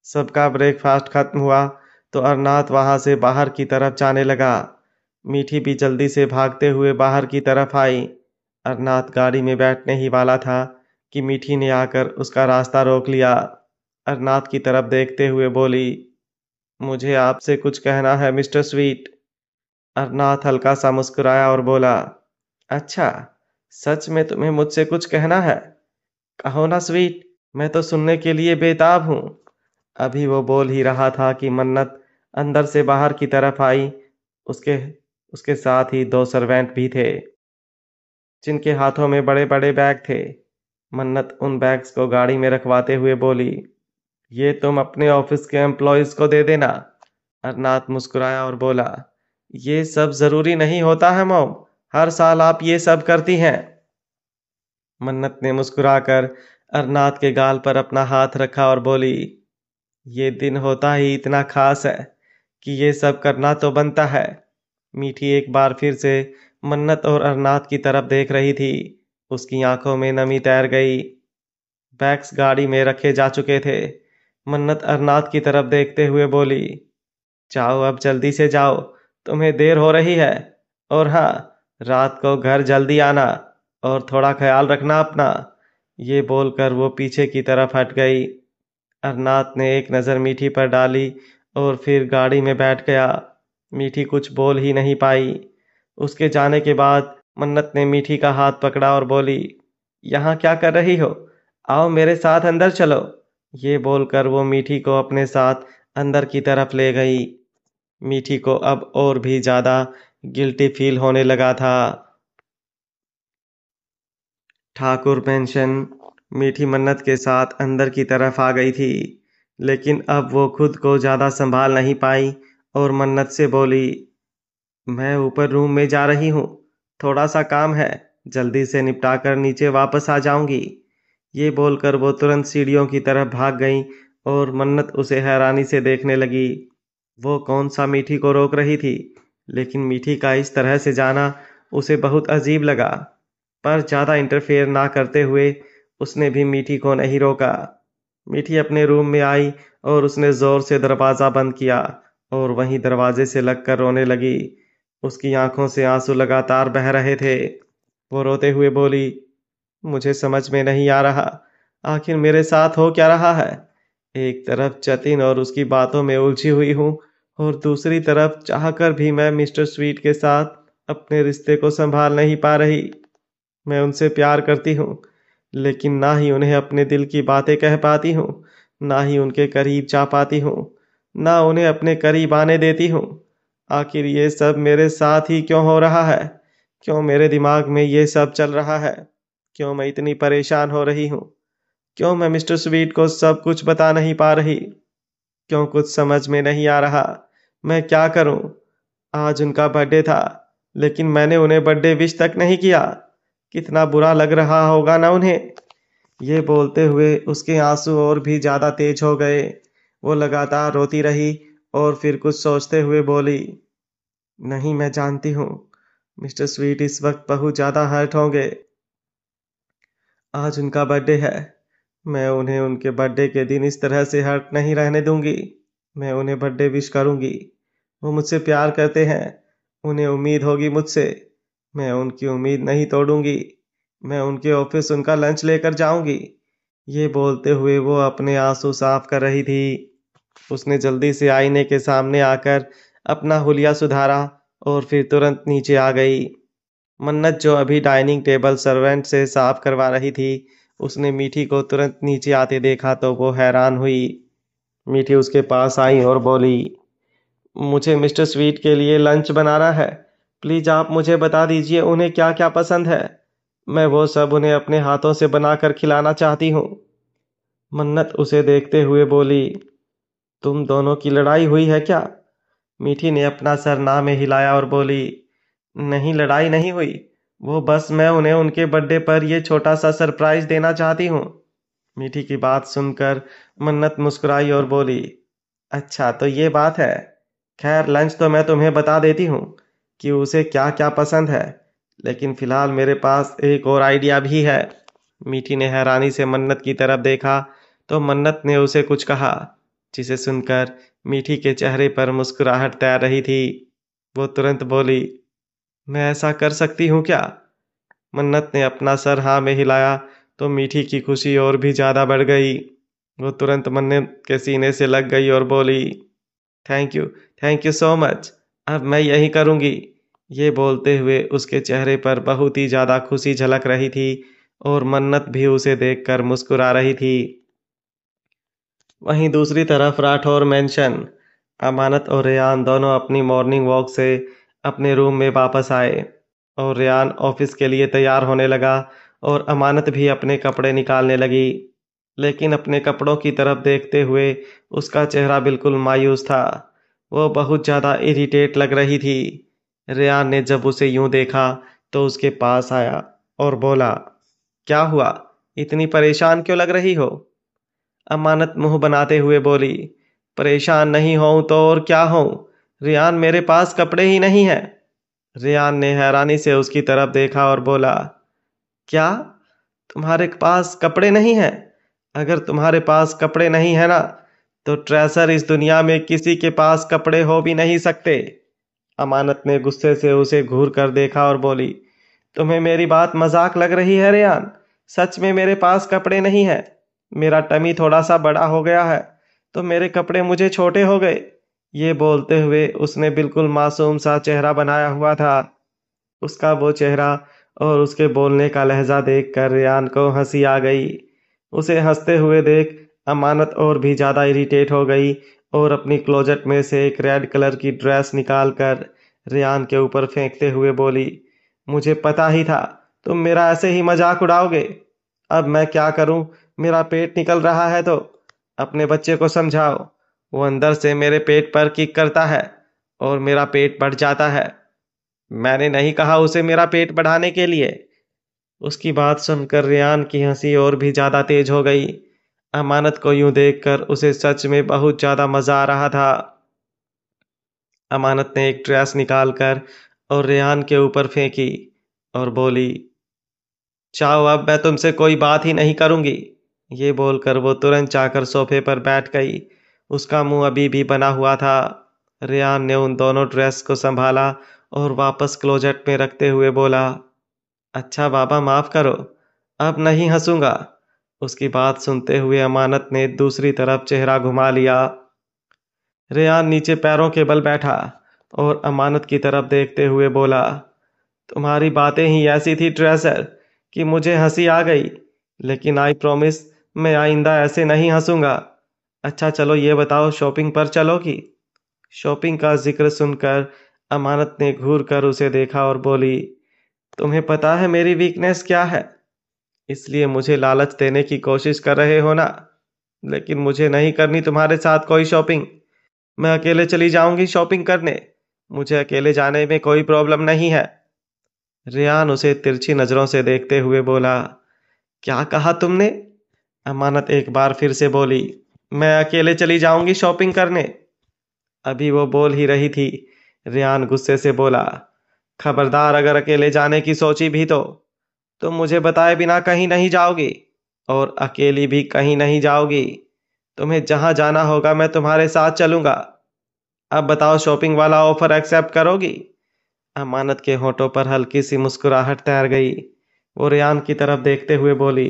सबका ब्रेकफास्ट खत्म हुआ तो अरनाथ वहां से बाहर की तरफ जाने लगा। मीठी भी जल्दी से भागते हुए बाहर की तरफ आई। अरनाथ गाड़ी में बैठने ही वाला था कि मीठी ने आकर उसका रास्ता रोक लिया। अरनाथ की तरफ देखते हुए बोली, मुझे आपसे कुछ कहना है मिस्टर स्वीट। अरनाथ हल्का सा मुस्कुराया और बोला, अच्छा, सच में तुम्हें मुझसे कुछ कहना है? कहो ना स्वीट, मैं तो सुनने के लिए बेताब हूँ। अभी वो बोल ही रहा था कि मन्नत अंदर से बाहर की तरफ आई। उसके उसके साथ ही 2 सर्वेंट भी थे, जिनके हाथों में बड़े बड़े बैग थे। मन्नत उन बैग्स को गाड़ी में रखवाते हुए बोली, ये तुम अपने ऑफिस के एम्प्लॉयज को दे देना। अरनाथ मुस्कुराया और बोला, ये सब जरूरी नहीं होता है मॉम, हर साल आप ये सब करती हैं। मन्नत ने मुस्कुराकर अरनाथ के गाल पर अपना हाथ रखा और बोली, ये दिन होता ही इतना खास है कि ये सब करना तो बनता है। मीठी एक बार फिर से मन्नत और अरनाथ की तरफ देख रही थी। उसकी आंखों में नमी तैर गई। बैग्स गाड़ी में रखे जा चुके थे। मन्नत अरनाथ की तरफ देखते हुए बोली, जाओ अब जल्दी से जाओ, तुम्हें देर हो रही है। और हाँ, रात को घर जल्दी आना और थोड़ा ख्याल रखना अपना। ये बोलकर वो पीछे की तरफ हट गई। अरनाथ ने एक नज़र मीठी पर डाली और फिर गाड़ी में बैठ गया। मीठी कुछ बोल ही नहीं पाई। उसके जाने के बाद मन्नत ने मीठी का हाथ पकड़ा और बोली, यहाँ क्या कर रही हो? आओ मेरे साथ अंदर चलो। ये बोलकर वो मीठी को अपने साथ अंदर की तरफ ले गई। मीठी को अब और भी ज्यादा गिल्टी फील होने लगा था। ठाकुर पेंशन। मीठी मन्नत के साथ अंदर की तरफ आ गई थी, लेकिन अब वो खुद को ज्यादा संभाल नहीं पाई और मन्नत से बोली, मैं ऊपर रूम में जा रही हूँ, थोड़ा सा काम है, जल्दी से निपटा कर नीचे वापस आ जाऊंगी। ये बोलकर वो तुरंत सीढ़ियों की तरफ भाग गई और मन्नत उसे हैरानी से देखने लगी। वो कौन सा मीठी को रोक रही थी, लेकिन मीठी का इस तरह से जाना उसे बहुत अजीब लगा। पर ज्यादा इंटरफेयर ना करते हुए उसने भी मीठी को नहीं रोका। मीठी अपने रूम में आई और उसने जोर से दरवाजा बंद किया और वहीं दरवाजे से लगकर रोने लगी। उसकी आंखों से आंसू लगातार बह रहे थे। वो रोते हुए बोली, मुझे समझ में नहीं आ रहा, आखिर मेरे साथ हो क्या रहा है। एक तरफ जतिन और उसकी बातों में उलझी हुई हूँ और दूसरी तरफ चाहकर भी मैं मिस्टर स्वीट के साथ अपने रिश्ते को संभाल नहीं पा रही। मैं उनसे प्यार करती हूँ, लेकिन ना ही उन्हें अपने दिल की बातें कह पाती हूँ, ना ही उनके करीब जा पाती हूँ, ना उन्हें अपने करीब आने देती हूँ। आखिर ये सब मेरे साथ ही क्यों हो रहा है? क्यों मेरे दिमाग में ये सब चल रहा है? क्यों मैं इतनी परेशान हो रही हूँ? क्यों मैं मिस्टर स्वीट को सब कुछ बता नहीं पा रही? क्यों कुछ समझ में नहीं आ रहा? मैं क्या करूं? आज उनका बर्थडे था, लेकिन मैंने उन्हें बर्थडे विश तक नहीं किया। कितना बुरा लग रहा होगा ना उन्हें। ये बोलते हुए उसके आंसू और भी ज्यादा तेज हो गए। वो लगातार रोती रही और फिर कुछ सोचते हुए बोली, नहीं, मैं जानती हूँ मिस्टर स्वीट इस वक्त बहुत ज्यादा हर्ट होंगे। आज उनका बर्थडे है। मैं उन्हें उनके बर्थडे के दिन इस तरह से हर्ट नहीं रहने दूंगी। मैं उन्हें बर्थडे विश करूंगी। वो मुझसे प्यार करते हैं। उन्हें उम्मीद होगी मुझसे। मैं उनकी उम्मीद नहीं तोड़ूंगी। मैं उनके ऑफिस उनका लंच लेकर जाऊंगी। ये बोलते हुए वो अपने आंसू साफ कर रही थी। उसने जल्दी से आईने के सामने आकर अपना हुलिया सुधारा और फिर तुरंत नीचे आ गई। मन्नत जो अभी डाइनिंग टेबल सर्वेंट से साफ करवा रही थी, उसने मीठी को तुरंत नीचे आते देखा तो वो हैरान हुई। मीठी उसके पास आई और बोली, मुझे मिस्टर स्वीट के लिए लंच बनाना है। प्लीज आप मुझे बता दीजिए उन्हें क्या क्या पसंद है। मैं वो सब उन्हें अपने हाथों से बनाकर खिलाना चाहती हूँ। मन्नत उसे देखते हुए बोली, तुम दोनों की लड़ाई हुई है क्या? मीठी ने अपना सर ना में हिलाया और बोली, नहीं, लड़ाई नहीं हुई। वो बस मैं उन्हें उनके बर्थडे पर ये छोटा सा सरप्राइज देना चाहती हूँ। मीठी की बात सुनकर मन्नत मुस्कुराई और बोली, अच्छा तो ये बात है। खैर लंच तो मैं तुम्हें बता देती हूँ कि उसे क्या क्या पसंद है, लेकिन फिलहाल मेरे पास एक और आइडिया भी है। मीठी ने हैरानी से मन्नत की तरफ देखा तो मन्नत ने उसे कुछ कहा, जिसे सुनकर मीठी के चेहरे पर मुस्कुराहट तैर रही थी। वो तुरंत बोली, मैं ऐसा कर सकती हूँ क्या? मन्नत ने अपना सर हाँ में हिलाया तो मीठी की खुशी और भी ज्यादा बढ़ गई। वो तुरंत मन्नत के सीने से लग गई और बोली, थैंक यू सो मच। अब मैं यही करूँगी। ये बोलते हुए उसके चेहरे पर बहुत ही ज्यादा खुशी झलक रही थी और मन्नत भी उसे देखकर मुस्कुरा रही थी। वहीं दूसरी तरफ राठौर मेंशन, अमानत और रेयान दोनों अपनी मॉर्निंग वॉक से अपने रूम में वापस आए और रेयान ऑफिस के लिए तैयार होने लगा और अमानत भी अपने कपड़े निकालने लगी। लेकिन अपने कपड़ों की तरफ देखते हुए उसका चेहरा बिल्कुल मायूस था। वो बहुत ज़्यादा इरिटेट लग रही थी। रेयान ने जब उसे यूं देखा तो उसके पास आया और बोला, क्या हुआ? इतनी परेशान क्यों लग रही हो? अमानत मुंह बनाते हुए बोली, परेशान नहीं होऊं तो और क्या होऊं? रेयान मेरे पास कपड़े ही नहीं है। रेयान ने हैरानी से उसकी तरफ देखा और बोला, क्या तुम्हारे पास कपड़े नहीं हैं? अगर तुम्हारे पास कपड़े नहीं है ना, तो ट्रेसर इस दुनिया में किसी के पास कपड़े हो भी नहीं सकते। अमानत ने गुस्से से उसे घूर कर देखा और बोली, तुम्हें मेरी बात मजाक लग रही है रेयान? सच में मेरे पास कपड़े नहीं है। मेरा टमी थोड़ा सा बड़ा हो गया है तो मेरे कपड़े मुझे छोटे हो गए। ये बोलते हुए उसने बिल्कुल मासूम सा चेहरा बनाया हुआ था। उसका वो चेहरा और उसके बोलने का लहजा देखकर रेयान को हंसी आ गई। उसे हंसते हुए देख अमानत और भी ज्यादा इरिटेट हो गई और अपनी क्लोजेट में से एक रेड कलर की ड्रेस निकालकर रेयान के ऊपर फेंकते हुए बोली, मुझे पता ही था तुम मेरा ऐसे ही मजाक उड़ाओगे। अब मैं क्या करूं? मेरा पेट निकल रहा है तो अपने बच्चे को समझाओ। वो अंदर से मेरे पेट पर किक करता है और मेरा पेट बढ़ जाता है। मैंने नहीं कहा उसे मेरा पेट बढ़ाने के लिए। उसकी बात सुनकर रेयान की हंसी और भी ज्यादा तेज हो गई। अमानत को यूं देखकर उसे सच में बहुत ज्यादा मजा आ रहा था। अमानत ने एक ड्रेस निकालकर और रेहान के ऊपर फेंकी और बोली, चाहो अब मैं तुमसे कोई बात ही नहीं करूंगी। ये बोलकर वो तुरंत जाकर सोफे पर बैठ गई। उसका मुंह अभी भी बना हुआ था। रेहान ने उन दोनों ड्रेस को संभाला और वापस क्लोजेट में रखते हुए बोला, अच्छा बाबा माफ करो, अब नहीं हंसूंगा। उसकी बात सुनते हुए अमानत ने दूसरी तरफ चेहरा घुमा लिया। रेहान नीचे पैरों के बल बैठा और अमानत की तरफ देखते हुए बोला, तुम्हारी बातें ही ऐसी थी ट्रेसर कि मुझे हंसी आ गई, लेकिन आई प्रॉमिस मैं आइंदा ऐसे नहीं हंसूंगा। अच्छा चलो ये बताओ शॉपिंग पर चलोगी? शॉपिंग का जिक्र सुनकर अमानत ने घूर कर उसे देखा और बोली, तुम्हें पता है मेरी वीकनेस क्या है, इसलिए मुझे लालच देने की कोशिश कर रहे हो ना? लेकिन मुझे नहीं करनी तुम्हारे साथ कोई शॉपिंग। मैं अकेले चली जाऊंगी शॉपिंग करने। मुझे अकेले जाने में कोई प्रॉब्लम नहीं है। रेयान उसे तिरछी नजरों से देखते हुए बोला, क्या कहा तुमने? अमानत एक बार फिर से बोली, मैं अकेले चली जाऊंगी शॉपिंग करने। अभी वो बोल ही रही थी, रेयान गुस्से से बोला, खबरदार अगर अकेले जाने की सोची भी तो तुम मुझे बताए बिना कहीं नहीं जाओगी और अकेली भी कहीं नहीं जाओगी। तुम्हें जहां जाना होगा मैं तुम्हारे साथ चलूंगा। अब बताओ, शॉपिंग वाला ऑफर एक्सेप्ट करोगी? अमानत के होठों पर हल्की सी मुस्कुराहट तैर गई। वो रेयान की तरफ देखते हुए बोली,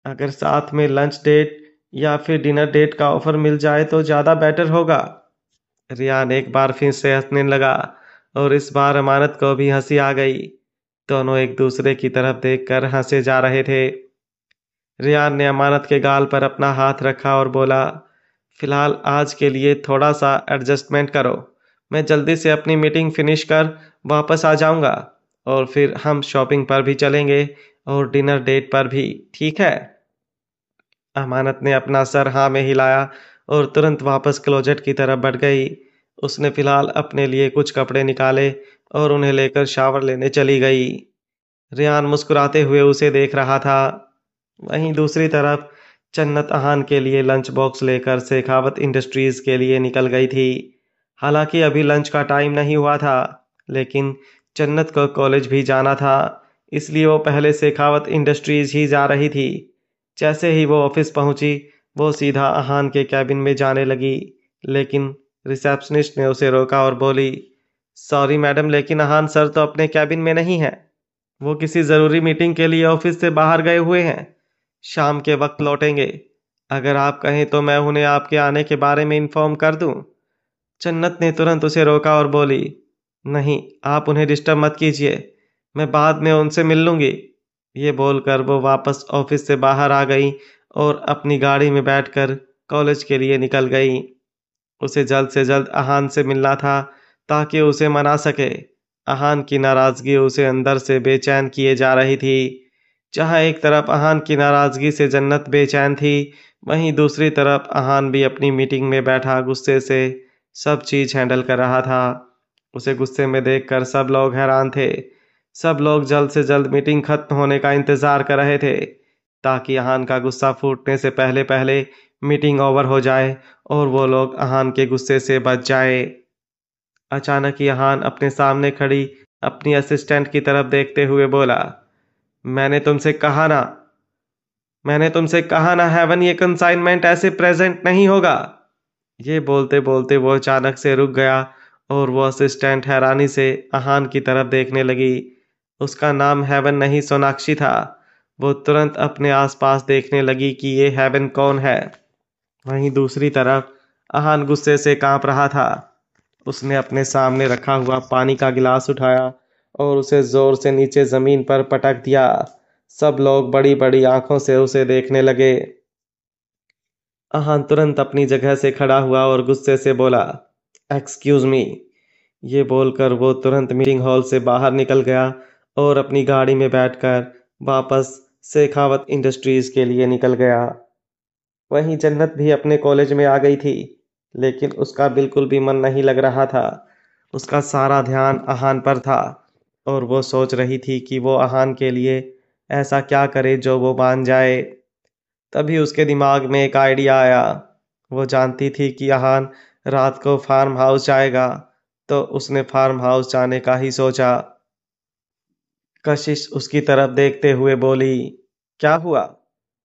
अगर साथ में लंच डेट या फिर डिनर डेट का ऑफर मिल जाए तो ज्यादा बेटर होगा। रेयान एक बार फिर से हंसने लगा और इस बार अमानत को भी हंसी आ गई। दोनों एक दूसरे की तरफ देखकर हंसे जा रहे थे। रेयान ने अमानत के गाल पर अपना हाथ रखा और बोला, फिलहाल आज के लिए थोड़ा सा एडजस्टमेंट करो। मैं जल्दी से अपनी मीटिंग फिनिश कर वापस आ जाऊंगा और फिर हम शॉपिंग पर भी चलेंगे और डिनर डेट पर भी, ठीक है? अमानत ने अपना सर हाँ में हिलाया और तुरंत वापस क्लोजेट की तरफ बढ़ गई। उसने फिलहाल अपने लिए कुछ कपड़े निकाले और उन्हें लेकर शावर लेने चली गई। रेयान मुस्कुराते हुए उसे देख रहा था। वहीं दूसरी तरफ जन्नत अहान के लिए लंच बॉक्स लेकर शेखावत इंडस्ट्रीज के लिए निकल गई थी। हालांकि अभी लंच का टाइम नहीं हुआ था, लेकिन जन्नत को कॉलेज भी जाना था, इसलिए वो पहले शेखावत इंडस्ट्रीज ही जा रही थी। जैसे ही वो ऑफिस पहुंची, वो सीधा अहान के कैबिन में जाने लगी, लेकिन रिसेप्शनिस्ट ने उसे रोका और बोली, सॉरी मैडम, लेकिन अहान सर तो अपने कैबिन में नहीं है। वो किसी ज़रूरी मीटिंग के लिए ऑफिस से बाहर गए हुए हैं। शाम के वक्त लौटेंगे। अगर आप कहें तो मैं उन्हें आपके आने के बारे में इन्फॉर्म कर दूं। जन्नत ने तुरंत उसे रोका और बोली, नहीं, आप उन्हें डिस्टर्ब मत कीजिए, मैं बाद में उनसे मिल लूंगी। ये बोलकर वो वापस ऑफिस से बाहर आ गई और अपनी गाड़ी में बैठकर कॉलेज के लिए निकल गई। उसे जल्द से जल्द अहान से मिलना था ताकि उसे मना सके। अहान की नाराजगी उसे अंदर से बेचैन किए जा रही थी। जहां एक तरफ अहान की नाराजगी से जन्नत बेचैन थी, वहीं दूसरी तरफ अहान भी अपनी मीटिंग में बैठा गुस्से से सब चीज हैंडल कर रहा था। उसे गुस्से में देखकर सब लोग हैरान थे। सब लोग जल्द से जल्द मीटिंग खत्म होने का इंतजार कर रहे थे ताकि अहान का गुस्सा फूटने से पहले पहले मीटिंग ओवर हो जाए और वो लोग अहान के गुस्से से बच जाए। अचानक ही अहान अपने सामने खड़ी अपनी असिस्टेंट की तरफ देखते हुए बोला, मैंने तुमसे कहा ना मैंने तुमसे कहा ना हेवन, ये कंसाइनमेंट ऐसे प्रेजेंट नहीं होगा। ये बोलते बोलते वो अचानक से रुक गया और वो असिस्टेंट हैरानी से अहान की तरफ देखने लगी। उसका नाम हेवन नहीं, सोनाक्षी था। वो तुरंत अपने आसपास देखने लगी कि ये हेवन कौन है। वहीं दूसरी तरफ अहान गुस्से से कांप रहा था। उसने अपने सामने रखा हुआ पानी का गिलास उठाया और उसे जोर से नीचे जमीन पर पटक दिया। सब लोग बड़ी बड़ी आंखों से उसे देखने लगे। अहान तुरंत अपनी जगह से खड़ा हुआ और गुस्से से बोला, एक्सक्यूज मी। ये बोलकर वो तुरंत मीटिंग हॉल से बाहर निकल गया और अपनी गाड़ी में बैठकर वापस शेखावत इंडस्ट्रीज के लिए निकल गया। वहीं जन्नत भी अपने कॉलेज में आ गई थी, लेकिन उसका बिल्कुल भी मन नहीं लग रहा था। उसका सारा ध्यान अहान पर था और वो सोच रही थी कि वो अहान के लिए ऐसा क्या करे जो वो मान जाए। तभी उसके दिमाग में एक आइडिया आया। वो जानती थी कि अहान रात को फार्म हाउस जाएगा, तो उसने फार्म हाउस जाने का ही सोचा। कशिश उसकी तरफ देखते हुए बोली, क्या हुआ?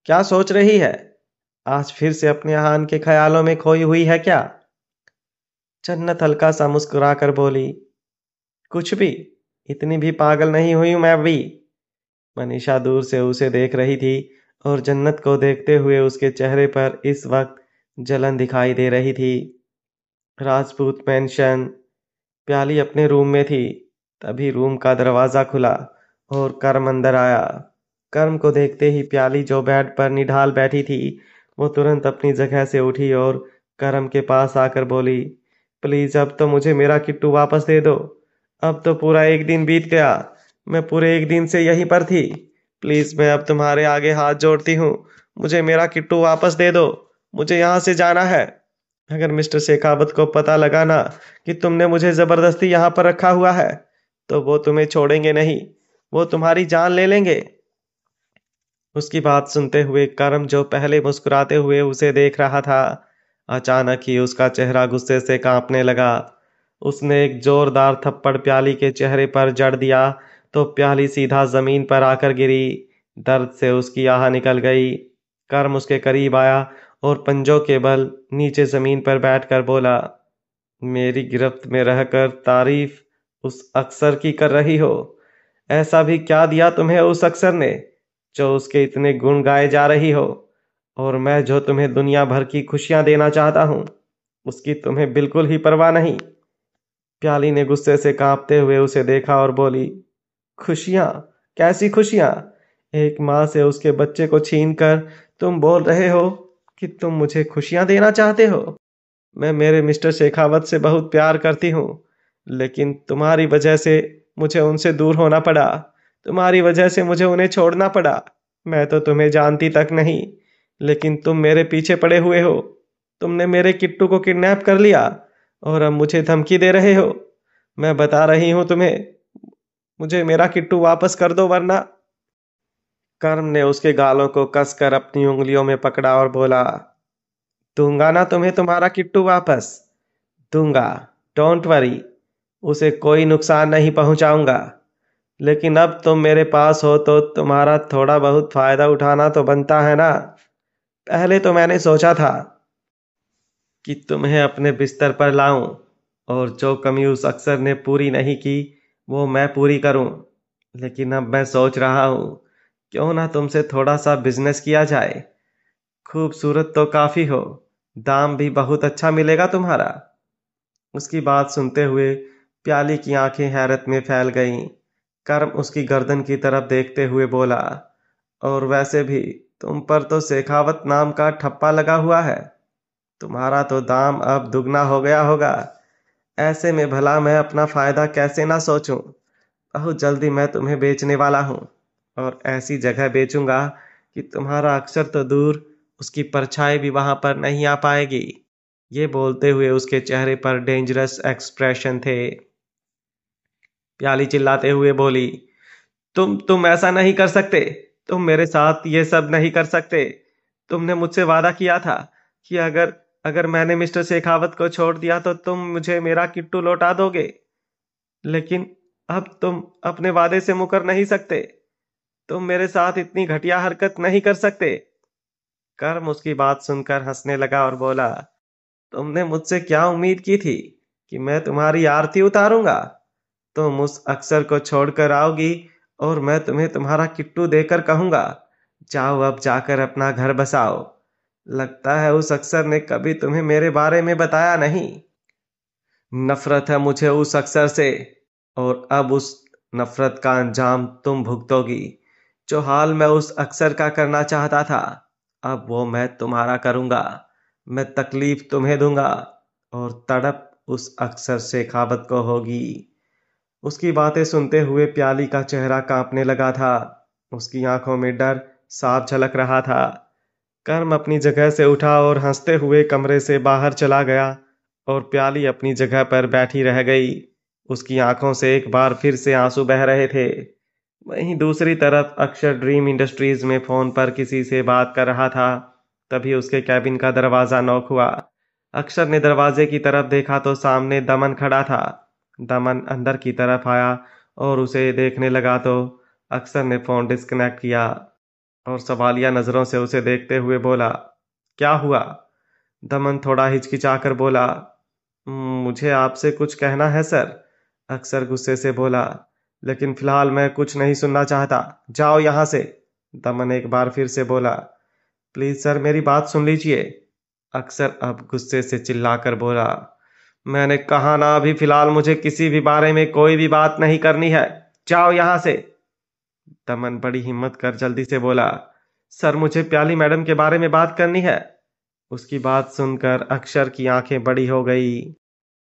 क्या सोच रही है? आज फिर से अपने अहान के ख्यालों में खोई हुई है क्या? जन्नत हल्का सा मुस्कुराकर बोली, कुछ भी, इतनी भी पागल नहीं हुई मैं भी। मनीषा दूर से उसे देख रही थी और जन्नत को देखते हुए उसके चेहरे पर इस वक्त जलन दिखाई दे रही थी। राजपूत मेंशन। प्याली अपने रूम में थी। तभी रूम का दरवाजा खुला और कर्म अंदर आया। कर्म को देखते ही प्याली जो बेड पर निढाल बैठी थी, वो तुरंत अपनी जगह से उठी और कर्म के पास आकर बोली, प्लीज अब तो मुझे मेरा किट्टू वापस दे दो। अब तो पूरा एक दिन बीत गया, मैं पूरे एक दिन से यहीं पर थी। प्लीज मैं अब तुम्हारे आगे हाथ जोड़ती हूँ, मुझे मेरा किट्टू वापस दे दो। मुझे यहाँ से जाना है। अगर मिस्टर शेखावत को पता लगा ना कि तुमने मुझे जबरदस्ती यहाँ पर रखा हुआ है, तो वो तुम्हें छोड़ेंगे नहीं, वो तुम्हारी जान ले लेंगे। उसकी बात सुनते हुए कर्म, जो पहले मुस्कुराते हुए उसे देख रहा था, अचानक ही उसका चेहरा गुस्से से कांपने लगा। उसने एक जोरदार थप्पड़ प्याली के चेहरे पर जड़ दिया तो प्याली सीधा जमीन पर आकर गिरी। दर्द से उसकी आह निकल गई। कर्म उसके करीब आया और पंजों के बल नीचे जमीन पर बैठकर बोला, मेरी गिरफ्त में रहकर तारीफ उस अक्सर की कर रही हो। ऐसा भी क्या दिया तुम्हें उस अक्सर ने जो उसके इतने गुण गाए जा रही हो? और मैं जो तुम्हें दुनिया भर की खुशियां देना चाहता हूं, उसकी तुम्हें बिल्कुल ही परवाह नहीं। प्याली ने गुस्से से कांपते हुए उसे देखा और बोली, खुशियां? कैसी खुशियां? एक माँ से उसके बच्चे को छीनकर तुम बोल रहे हो कि तुम मुझे खुशियां देना चाहते हो? मैं मेरे मिस्टर शेखावत से बहुत प्यार करती हूँ, लेकिन तुम्हारी वजह से मुझे उनसे दूर होना पड़ा। तुम्हारी वजह से मुझे उन्हें छोड़ना पड़ा। मैं तो तुम्हें जानती तक नहीं, लेकिन तुम मेरे पीछे पड़े हुए हो। तुमने मेरे किट्टू को किडनैप कर लिया और अब मुझे धमकी दे रहे हो। मैं बता रही हूं तुम्हें, मुझे मेरा किट्टू वापस कर दो वरना। कर्म ने उसके गालों को कसकर अपनी उंगलियों में पकड़ा और बोला, दूंगा ना तुम्हें तुम्हारा किट्टू वापस। दूंगा, डोंट वरी। उसे कोई नुकसान नहीं पहुंचाऊंगा। लेकिन अब तुम मेरे पास हो तो तुम्हारा थोड़ा बहुत फायदा उठाना तो बनता है ना। पहले तो मैंने सोचा था कि तुम्हें अपने बिस्तर पर लाऊं और जो कमी उस अक्सर ने पूरी नहीं की वो मैं पूरी करूं। लेकिन अब मैं सोच रहा हूं, क्यों ना तुमसे थोड़ा सा बिजनेस किया जाए। खूबसूरत तो काफी हो, दाम भी बहुत अच्छा मिलेगा तुम्हारा। उसकी बात सुनते हुए प्याली की आंखें हैरत में फैल गईं। कर्म उसकी गर्दन की तरफ देखते हुए बोला, और वैसे भी तुम पर तो शेखावत नाम का ठप्पा लगा हुआ है। तुम्हारा तो दाम अब दुगना हो गया होगा। ऐसे में भला मैं अपना फायदा कैसे ना सोचूं। बहुत जल्दी मैं तुम्हें बेचने वाला हूं, और ऐसी जगह बेचूंगा कि तुम्हारा अक्सर तो दूर, उसकी परछाई भी वहां पर नहीं आ पाएगी। ये बोलते हुए उसके चेहरे पर डेंजरस एक्सप्रेशन थे। प्याली चिल्लाते हुए बोली, तुम ऐसा नहीं कर सकते। तुम मेरे साथ ये सब नहीं कर सकते। तुमने मुझसे वादा किया था कि अगर अगर मैंने मिस्टर शेखावत को छोड़ दिया तो तुम मुझे मेरा किट्टू लौटा दोगे। लेकिन अब तुम अपने वादे से मुकर नहीं सकते। तुम मेरे साथ इतनी घटिया हरकत नहीं कर सकते। कर्म उसकी बात सुनकर हंसने लगा और बोला, तुमने मुझसे क्या उम्मीद की थी कि मैं तुम्हारी आरती उतारूंगा? तुम उस अक्सर को छोड़कर आओगी और मैं तुम्हें तुम्हारा किट्टू देकर कहूंगा, जाओ अब जाकर अपना घर बसाओ। लगता है उस अक्सर ने कभी तुम्हें मेरे बारे में बताया नहीं। नफरत है मुझे उस अक्सर से, और अब उस नफरत का अंजाम तुम भुगतोगी। जो हाल मैं उस अक्सर का करना चाहता था, अब वो मैं तुम्हारा करूंगा। मैं तकलीफ तुम्हें दूंगा और तड़प उस अक्सर शेखावत को होगी। उसकी बातें सुनते हुए प्याली का चेहरा कांपने लगा था। उसकी आंखों में डर साफ झलक रहा था। कर्म अपनी जगह से उठा और हंसते हुए कमरे से बाहर चला गया, और प्याली अपनी जगह पर बैठी रह गई। उसकी आंखों से एक बार फिर से आंसू बह रहे थे। वहीं दूसरी तरफ अक्षर ड्रीम इंडस्ट्रीज में फोन पर किसी से बात कर रहा था। तभी उसके कैबिन का दरवाजा नॉक हुआ। अक्षर ने दरवाजे की तरफ देखा तो सामने दमन खड़ा था। दमन अंदर की तरफ आया और उसे देखने लगा तो अक्षर ने फोन डिस्कनेक्ट किया और सवालिया नजरों से उसे देखते हुए बोला, क्या हुआ? दमन थोड़ा हिचकिचाकर बोला, मुझे आपसे कुछ कहना है सर। अक्षर गुस्से से बोला, लेकिन फिलहाल मैं कुछ नहीं सुनना चाहता, जाओ यहां से। दमन एक बार फिर से बोला, प्लीज सर मेरी बात सुन लीजिए। अक्षर अब गुस्से से चिल्लाकर बोला, मैंने कहा ना, अभी फिलहाल मुझे किसी भी बारे में कोई भी बात नहीं करनी है, जाओ यहां से। दमन बड़ी हिम्मत कर जल्दी से बोला, सर मुझे प्याली मैडम के बारे में बात करनी है। उसकी बात सुनकर अक्षर की आंखें बड़ी हो गई।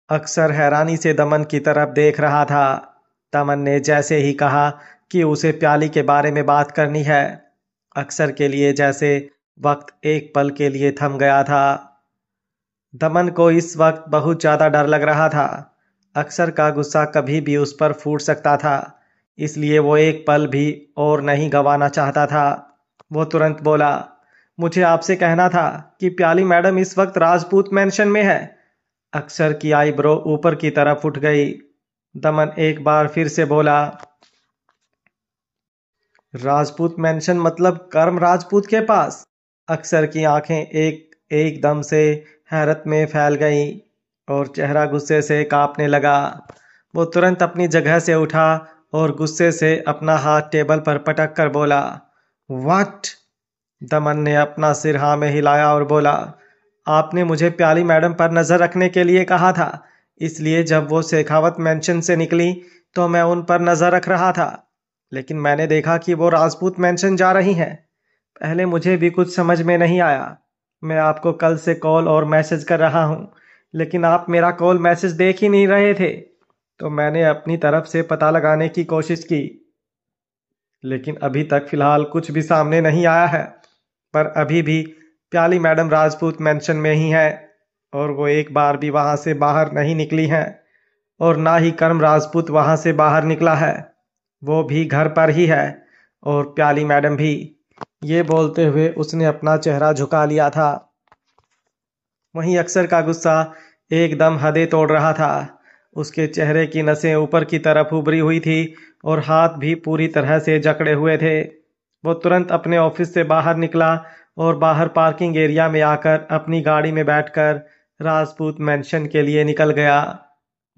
अक्षर हैरानी से दमन की तरफ देख रहा था। दमन ने जैसे ही कहा कि उसे प्याली के बारे में बात करनी है, अक्षर के लिए जैसे वक्त एक पल के लिए थम गया था। दमन को इस वक्त बहुत ज्यादा डर लग रहा था। अक्षर का गुस्सा कभी भी उस पर फूट सकता था, इसलिए वो एक पल भी और नहीं गंवाना चाहता था। वो तुरंत बोला, मुझे आपसे कहना था कि प्याली मैडम इस वक्त राजपूत मैंशन में है। अक्षर की आईब्रो ऊपर की तरफ उठ गई। दमन एक बार फिर से बोला, राजपूत मेंशन मतलब कर्म राजपूत के पास? अक्षर की आंखें एकदम से हैरत में फैल गईं और चेहरा गुस्से से कांपने लगा। वो तुरंत अपनी जगह से उठा और गुस्से से अपना हाथ टेबल पर पटक कर बोला, व्हाट? दमन ने अपना सिर हाँ में हिलाया और बोला, आपने मुझे प्याली मैडम पर नजर रखने के लिए कहा था, इसलिए जब वो शेखावत मेंशन से निकली तो मैं उन पर नजर रख रहा था, लेकिन मैंने देखा कि वो राजपूत मेंशन जा रही हैं। पहले मुझे भी कुछ समझ में नहीं आया। मैं आपको कल से कॉल और मैसेज कर रहा हूं, लेकिन आप मेरा कॉल मैसेज देख ही नहीं रहे थे, तो मैंने अपनी तरफ से पता लगाने की कोशिश की, लेकिन अभी तक फिलहाल कुछ भी सामने नहीं आया है। पर अभी भी प्याली मैडम राजपूत मेंशन में ही है और वो एक बार भी वहां से बाहर नहीं निकली हैं, और ना ही कर्म राजपूत वहां से बाहर निकला है। वो भी घर पर ही है और प्याली मैडम भी। ये बोलते हुए उसने अपना चेहरा झुका लिया था। वहीं अक्षर का गुस्सा एकदम हदें तोड़ रहा था। उसके चेहरे की नसें ऊपर की तरफ उभरी हुई थी और हाथ भी पूरी तरह से जकड़े हुए थे। वो तुरंत अपने ऑफिस से बाहर निकला और बाहर पार्किंग एरिया में आकर अपनी गाड़ी में बैठकर राजपूत मेंशन के लिए निकल गया।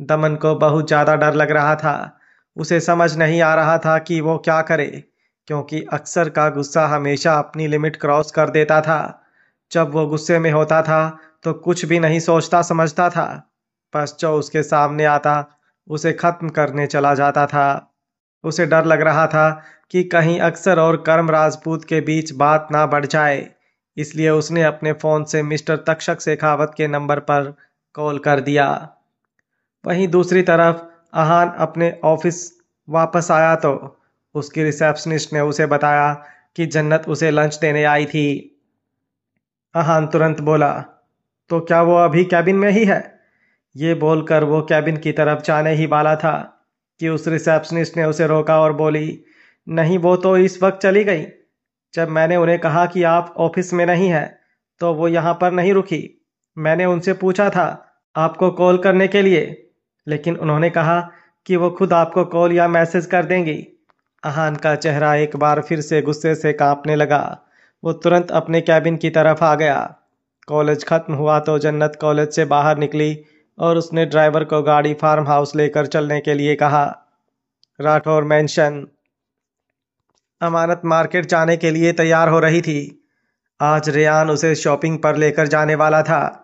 दमन को बहुत ज्यादा डर लग रहा था। उसे समझ नहीं आ रहा था कि वो क्या करे, क्योंकि अक्सर का गुस्सा हमेशा अपनी लिमिट क्रॉस कर देता था। जब वो गुस्से में होता था तो कुछ भी नहीं सोचता समझता था, बस जो उसके सामने आता उसे खत्म करने चला जाता था। उसे डर लग रहा था कि कहीं अक्सर और कर्म राजपूत के बीच बात ना बढ़ जाए, इसलिए उसने अपने फोन से मिस्टर तक्षक शेखावत के नंबर पर कॉल कर दिया। वहीं दूसरी तरफ अहान अपने ऑफिस वापस आया तो उसकी रिसेप्शनिस्ट ने उसे बताया कि जन्नत उसे लंच देने आई थी। अहान तुरंत बोला, तो क्या वो अभी कैबिन में ही है? ये बोलकर वो कैबिन की तरफ जाने ही वाला था कि उस रिसेप्शनिस्ट ने उसे रोका और बोली, नहीं, वो तो इस वक्त चली गई। जब मैंने उन्हें कहा कि आप ऑफिस में नहीं हैं, तो वो यहाँ पर नहीं रुकी। मैंने उनसे पूछा था आपको कॉल करने के लिए, लेकिन उन्होंने कहा कि वो खुद आपको कॉल या मैसेज कर देंगी। अहान का चेहरा एक बार फिर से गुस्से से कांपने लगा। वो तुरंत अपने कैबिन की तरफ आ गया। कॉलेज खत्म हुआ तो जन्नत कॉलेज से बाहर निकली और उसने ड्राइवर को गाड़ी फार्म हाउस लेकर चलने के लिए कहा। राठौर मेंशन। अमानत मार्केट जाने के लिए तैयार हो रही थी। आज रेयान उसे शॉपिंग पर लेकर जाने वाला था।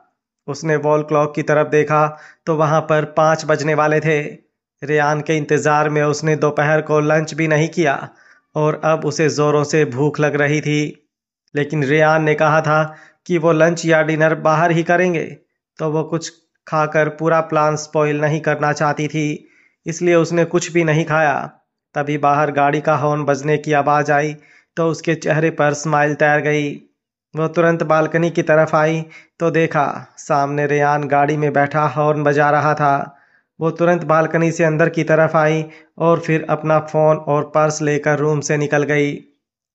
उसने वॉल क्लॉक की तरफ देखा तो वहां पर 5 बजने वाले थे। रेयान के इंतजार में उसने दोपहर को लंच भी नहीं किया और अब उसे जोरों से भूख लग रही थी, लेकिन रेयान ने कहा था कि वो लंच या डिनर बाहर ही करेंगे, तो वो कुछ खाकर पूरा प्लान स्पॉइल नहीं करना चाहती थी, इसलिए उसने कुछ भी नहीं खाया। तभी बाहर गाड़ी का हॉर्न बजने की आवाज आई तो उसके चेहरे पर स्माइल तैर गई। वो तुरंत बालकनी की तरफ आई तो देखा सामने रेयान गाड़ी में बैठा हॉर्न बजा रहा था। वो तुरंत बालकनी से अंदर की तरफ आई और फिर अपना फोन और पर्स लेकर रूम से निकल गई।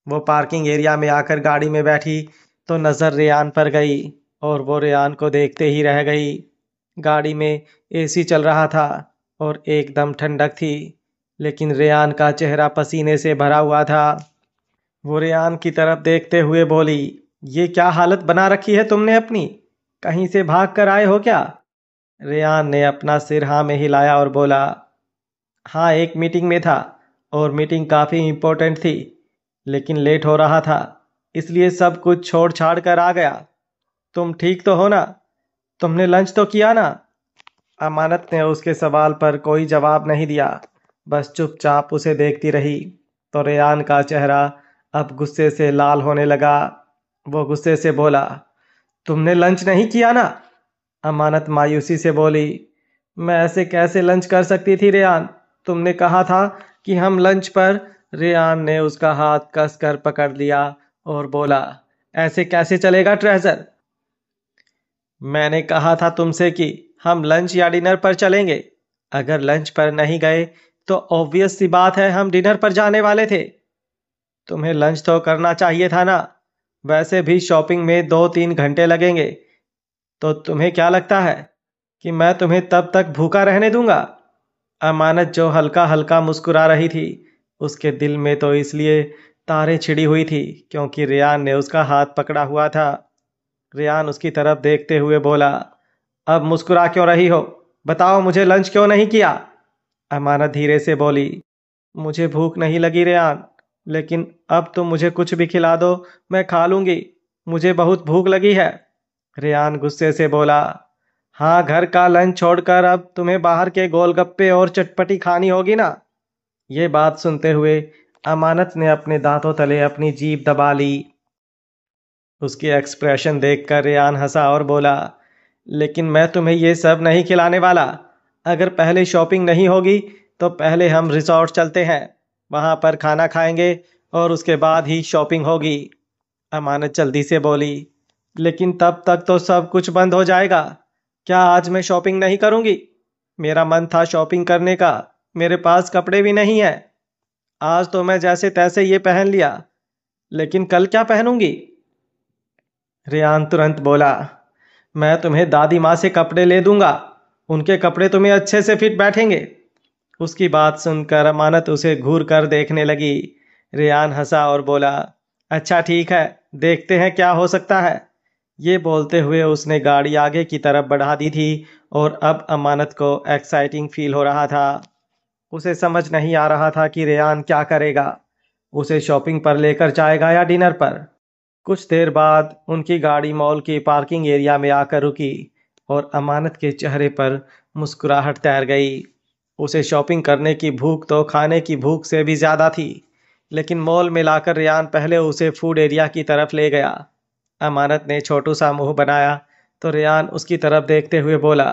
वो पार्किंग एरिया में आकर गाड़ी में बैठी तो नजर रेयान पर गई और वो रेयान को देखते ही रह गई। गाड़ी में एसी चल रहा था और एकदम ठंडक थी, लेकिन रेयान का चेहरा पसीने से भरा हुआ था। वो रेयान की तरफ देखते हुए बोली, ये क्या हालत बना रखी है तुमने अपनी? कहीं से भाग कर आए हो क्या? रेयान ने अपना सिर हाँ में हिलाया और बोला, हाँ, एक मीटिंग में था और मीटिंग काफ़ी इम्पोर्टेंट थी, लेकिन लेट हो रहा था, इसलिए सब कुछ छोड़ छाड़ कर आ गया। तुम ठीक तो हो ना? तुमने लंच तो किया ना? अमानत ने उसके सवाल पर कोई जवाब नहीं दिया, बस चुपचाप उसे देखती रही। तो रेयान का चेहरा अब गुस्से से लाल होने लगा। वो गुस्से से बोला, तुमने लंच नहीं किया ना? अमानत मायूसी से बोली, मैं ऐसे कैसे लंच कर सकती थी रेयान? तुमने कहा था कि हम लंच पर। रेयान ने उसका हाथ कसकर पकड़ लिया और बोला, ऐसे कैसे चलेगा ट्रेजर? मैंने कहा था तुमसे कि हम लंच या डिनर पर चलेंगे। अगर लंच पर नहीं गए तो ऑब्वियस सी बात है हम डिनर पर जाने वाले थे। तुम्हें लंच तो करना चाहिए था ना? वैसे भी शॉपिंग में 2-3 घंटे लगेंगे, तो तुम्हें क्या लगता है कि मैं तुम्हें तब तक भूखा रहने दूंगा? अमानत जो हल्का हल्का मुस्कुरा रही थी, उसके दिल में तो इसलिए तारें छिड़ी हुई थी क्योंकि रेयान ने उसका हाथ पकड़ा हुआ था। रेयान उसकी तरफ देखते हुए बोला, अब मुस्कुरा क्यों रही हो? बताओ, मुझे लंच क्यों नहीं किया? अमानत धीरे से बोली, मुझे भूख नहीं लगी रेयान, लेकिन अब तुम मुझे कुछ भी खिला दो, मैं खा लूंगी। मुझे बहुत भूख लगी है। रेयान गुस्से से बोला, हाँ, घर का लंच छोड़कर अब तुम्हें बाहर के गोलगप्पे और चटपटी खानी होगी ना? ये बात सुनते हुए अमानत ने अपने दांतों तले अपनी जीभ दबा ली। उसके एक्सप्रेशन देखकर रेयान हंसा और बोला, लेकिन मैं तुम्हें ये सब नहीं खिलाने वाला। अगर पहले शॉपिंग नहीं होगी तो पहले हम रिसोर्ट चलते हैं, वहां पर खाना खाएंगे और उसके बाद ही शॉपिंग होगी। अमानत जल्दी से बोली, लेकिन तब तक तो सब कुछ बंद हो जाएगा। क्या आज मैं शॉपिंग नहीं करूंगी? मेरा मन था शॉपिंग करने का, मेरे पास कपड़े भी नहीं है। आज तो मैं जैसे तैसे ये पहन लिया, लेकिन कल क्या पहनूंगी? रेयान तुरंत बोला, मैं तुम्हें दादी माँ से कपड़े ले दूंगा, उनके कपड़े तुम्हें अच्छे से फिट बैठेंगे। उसकी बात सुनकर अमानत उसे घूर कर देखने लगी। रेयान हंसा और बोला, अच्छा ठीक है, देखते हैं क्या हो सकता है। ये बोलते हुए उसने गाड़ी आगे की तरफ बढ़ा दी थी और अब अमानत को एक्साइटिंग फील हो रहा था। उसे समझ नहीं आ रहा था कि रेयान क्या करेगा, उसे शॉपिंग पर लेकर जाएगा या डिनर पर। कुछ देर बाद उनकी गाड़ी मॉल की पार्किंग एरिया में आकर रुकी और अमानत के चेहरे पर मुस्कुराहट तैर गई। उसे शॉपिंग करने की भूख तो खाने की भूख से भी ज्यादा थी, लेकिन मॉल में लाकर रेयान पहले उसे फूड एरिया की तरफ ले गया। अमानत ने छोटू सा मुंह बनाया तो रेयान उसकी तरफ देखते हुए बोला,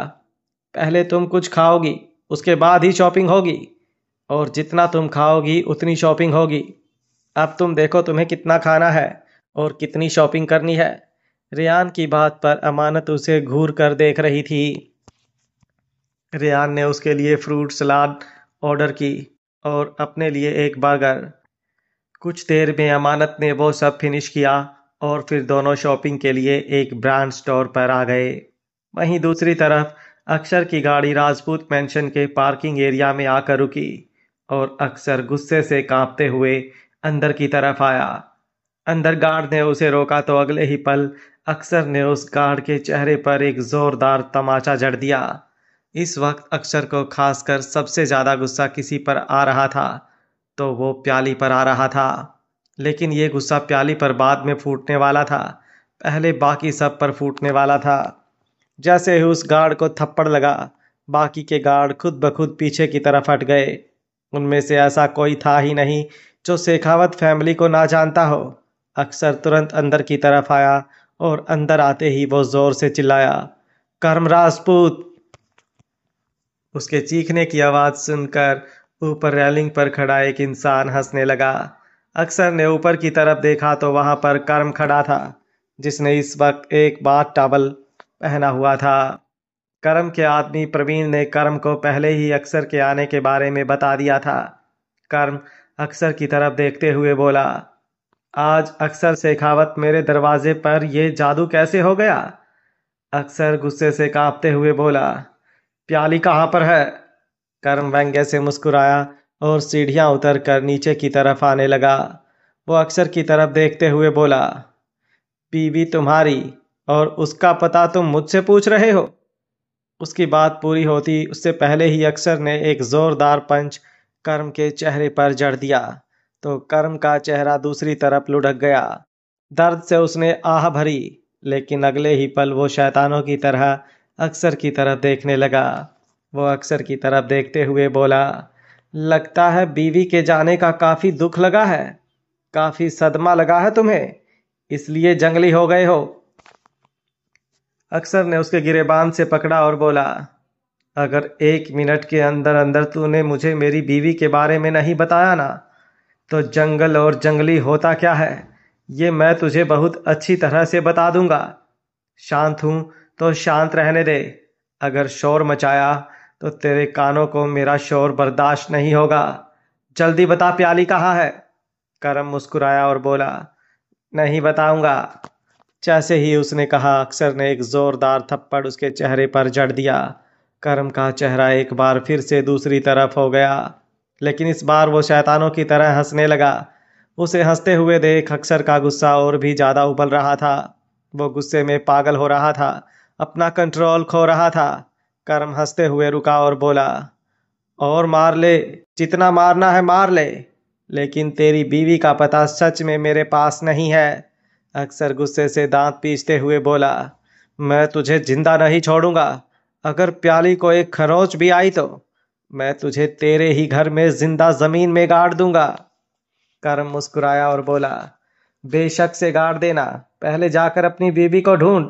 पहले तुम कुछ खाओगी, उसके बाद ही शॉपिंग होगी, और जितना तुम खाओगी उतनी शॉपिंग होगी। अब तुम देखो तुम्हें कितना खाना है और कितनी शॉपिंग करनी है। रेयान की बात पर अमानत उसे घूर कर देख रही थी। रेयान ने उसके लिए फ्रूट सलाद ऑर्डर की और अपने लिए एक बर्गर। कुछ देर में अमानत ने वो सब फिनिश किया और फिर दोनों शॉपिंग के लिए एक ब्रांड स्टोर पर आ गए। वहीं दूसरी तरफ अक्षर की गाड़ी राजपूत मेंशन के पार्किंग एरिया में आकर रुकी और अक्षर गुस्से से कांपते हुए अंदर की तरफ आया। अंदर गार्ड ने उसे रोका तो अगले ही पल अक्षर ने उस गार्ड के चेहरे पर एक जोरदार तमाचा जड़ दिया। इस वक्त अक्षर को खासकर सबसे ज्यादा गुस्सा किसी पर आ रहा था तो वो प्याली पर आ रहा था। लेकिन ये गुस्सा प्याली पर बाद में फूटने वाला था, पहले बाकी सब पर फूटने वाला था। जैसे ही उस गार्ड को थप्पड़ लगा, बाकी के गार्ड खुद ब खुद पीछे की तरफ हट गए। उनमें से ऐसा कोई था ही नहीं जो शेखावत फैमिली को ना जानता हो। अक्षर तुरंत अंदर की तरफ आया और अंदर आते ही वो जोर से चिल्लाया, कर्म राजपूत। उसके चीखने की आवाज सुनकर ऊपर रेलिंग पर खड़ा एक इंसान हंसने लगा। अक्षर ने ऊपर की तरफ देखा तो वहां पर कर्म खड़ा था, जिसने इस वक्त एक बाथ टॉवल पहना हुआ था। कर्म के आदमी प्रवीण ने कर्म को पहले ही अक्षर के आने के बारे में बता दिया था। कर्म अक्षर की तरफ देखते हुए बोला, आज अक्षर शेखावत मेरे दरवाजे पर ये जादू कैसे हो गया? अक्षर गुस्से से कांपते हुए बोला, प्याली कहाँ पर है? कर्म व्यंग्य से मुस्कुराया और सीढ़ियां उतर कर नीचे की तरफ आने लगा। वो अक्षर की तरफ देखते हुए बोला, बीवी तुम्हारी और उसका पता तुम मुझसे पूछ रहे हो? उसकी बात पूरी होती उससे पहले ही अक्षर ने एक जोरदार पंच कर्म के चेहरे पर जड़ दिया तो कर्म का चेहरा दूसरी तरफ लुढ़क गया। दर्द से उसने आह भरी, लेकिन अगले ही पल वो शैतानों की तरह अक्षर की तरफ देखने लगा। वो अक्षर की तरफ देखते हुए बोला, लगता है बीवी के जाने का काफी दुख लगा है, काफी सदमा लगा है तुम्हें, इसलिए जंगली हो गए हो। अक्षर ने उसके गिरेबान से पकड़ा और बोला, अगर 1 मिनट के अंदर अंदर तूने मुझे मेरी बीवी के बारे में नहीं बताया ना, तो जंगल और जंगली होता क्या है ये मैं तुझे बहुत अच्छी तरह से बता दूंगा। शांत हूं तो शांत रहने दे, अगर शोर मचाया तो तेरे कानों को मेरा शोर बर्दाश्त नहीं होगा। जल्दी बता, प्याली कहाँ है? करम मुस्कुराया और बोला, नहीं बताऊंगा। जैसे ही उसने कहा, अक्षर ने एक जोरदार थप्पड़ उसके चेहरे पर जड़ दिया। करम का चेहरा एक बार फिर से दूसरी तरफ हो गया, लेकिन इस बार वो शैतानों की तरह हंसने लगा। उसे हंसते हुए देख अक्षर का गुस्सा और भी ज्यादा उबल रहा था। वो गुस्से में पागल हो रहा था, अपना कंट्रोल खो रहा था। कर्म हंसते हुए रुका और बोला, और मार ले, जितना मारना है मार ले, लेकिन तेरी बीवी का पता सच में मेरे पास नहीं है। अक्षर गुस्से से दांत पीसते हुए बोला, मैं तुझे जिंदा नहीं छोड़ूंगा। अगर प्याली को एक खरोंच भी आई तो मैं तुझे तेरे ही घर में जिंदा जमीन में गाड़ दूंगा। करम मुस्कुराया और बोला, बेशक से गाड़ देना, पहले जाकर अपनी बीवी को ढूंढ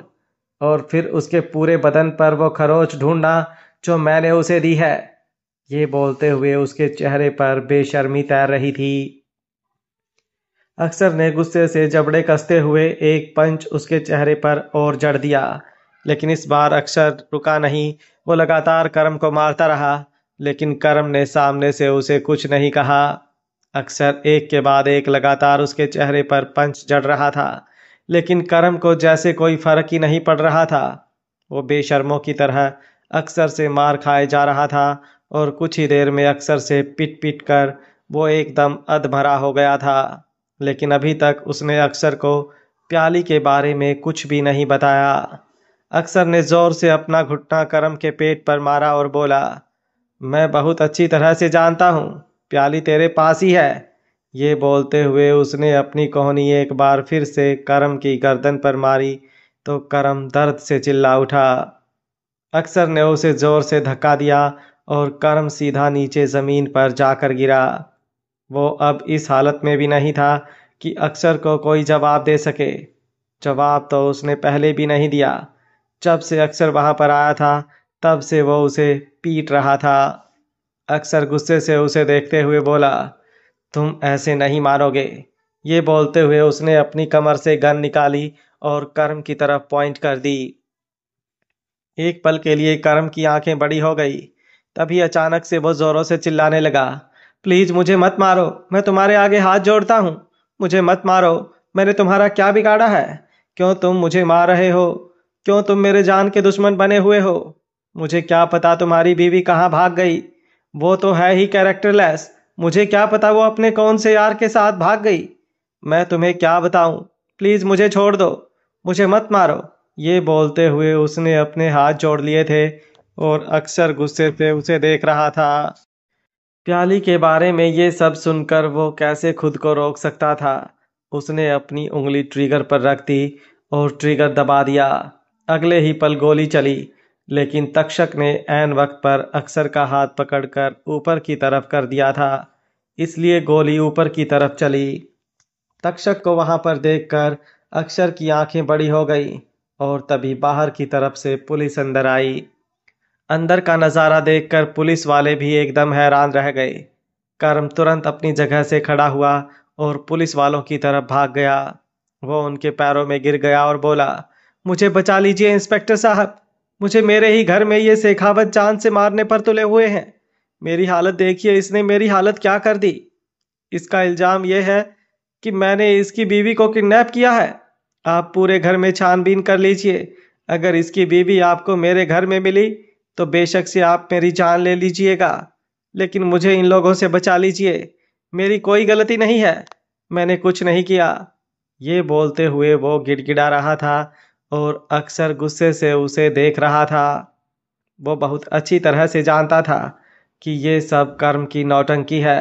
और फिर उसके पूरे बदन पर वो खरोच ढूंढना जो मैंने उसे दी है। ये बोलते हुए उसके चेहरे पर बेशर्मी तैर रही थी। अक्षर ने गुस्से से जबड़े कसते हुए एक पंच उसके चेहरे पर और जड़ दिया, लेकिन इस बार अक्षर रुका नहीं। वो लगातार करम को मारता रहा, लेकिन करम ने सामने से उसे कुछ नहीं कहा। अक्षर एक के बाद एक लगातार उसके चेहरे पर पंच जड़ रहा था, लेकिन करम को जैसे कोई फर्क ही नहीं पड़ रहा था। वो बेशर्मों की तरह अक्षर से मार खाए जा रहा था और कुछ ही देर में अक्षर से पिट पिट कर वो एकदम अधमरा हो गया था। लेकिन अभी तक उसने अक्षर को प्याली के बारे में कुछ भी नहीं बताया। अक्षर ने जोर से अपना घुटना करम के पेट पर मारा और बोला, मैं बहुत अच्छी तरह से जानता हूँ, प्याली तेरे पास ही है। ये बोलते हुए उसने अपनी कोहनी एक बार फिर से करम की गर्दन पर मारी तो करम दर्द से चिल्ला उठा। अक्षर ने उसे जोर से धक्का दिया और करम सीधा नीचे जमीन पर जाकर गिरा। वो अब इस हालत में भी नहीं था कि अक्षर को कोई जवाब दे सके। जवाब तो उसने पहले भी नहीं दिया। जब से अक्षर वहां पर आया था तब से वो उसे पीट रहा था। अक्षर गुस्से से उसे देखते हुए बोला, तुम ऐसे नहीं मारोगे। ये बोलते हुए उसने अपनी कमर से गन निकाली और कर्म की तरफ पॉइंट कर दी। एक पल के लिए कर्म की आंखें बड़ी हो गई। तभी अचानक से वो जोरों से चिल्लाने लगा, प्लीज मुझे मत मारो, मैं तुम्हारे आगे हाथ जोड़ता हूँ, मुझे मत मारो। मैंने तुम्हारा क्या बिगाड़ा है? क्यों तुम मुझे मार रहे हो? क्यों तुम मेरे जान के दुश्मन बने हुए हो? मुझे क्या पता तुम्हारी बीवी कहाँ भाग गई? वो तो है ही कैरेक्टरलेस। मुझे क्या पता वो अपने कौन से यार के साथ भाग गई? मैं तुम्हें क्या बताऊं? प्लीज मुझे छोड़ दो, मुझे मत मारो। ये बोलते हुए उसने अपने हाथ जोड़ लिए थे और अक्सर गुस्से से उसे देख रहा था। प्याली के बारे में ये सब सुनकर वो कैसे खुद को रोक सकता था। उसने अपनी उंगली ट्रिगर पर रख दी और ट्रिगर दबा दिया। अगले ही पल गोली चली, लेकिन तक्षक ने ऐन वक्त पर अक्सर का हाथ पकड़कर ऊपर की तरफ कर दिया था, इसलिए गोली ऊपर की तरफ चली। तक्षक को वहां पर देखकर अक्षर की आंखें बड़ी हो गई और तभी बाहर की तरफ से पुलिस अंदर आई। अंदर का नजारा देखकर पुलिस वाले भी एकदम हैरान रह गए। कर्म तुरंत अपनी जगह से खड़ा हुआ और पुलिस वालों की तरफ भाग गया। वो उनके पैरों में गिर गया और बोला, मुझे बचा लीजिए इंस्पेक्टर साहब, मुझे मेरे ही घर में ये शेखावत जान से मारने पर तुले हुए हैं। मेरी हालत देखिए, इसने मेरी हालत क्या कर दी। इसका इल्जाम यह है कि मैंने इसकी बीवी को किडनैप किया है। आप पूरे घर में छानबीन कर लीजिए, अगर इसकी बीवी आपको मेरे घर में मिली तो बेशक से आप मेरी जान ले लीजिएगा, लेकिन मुझे इन लोगों से बचा लीजिए। मेरी कोई गलती नहीं है, मैंने कुछ नहीं किया। ये बोलते हुए वो गिड़गिड़ा रहा था और अक्सर गुस्से से उसे देख रहा था। वो बहुत अच्छी तरह से जानता था कि ये सब कर्म की नौटंकी है।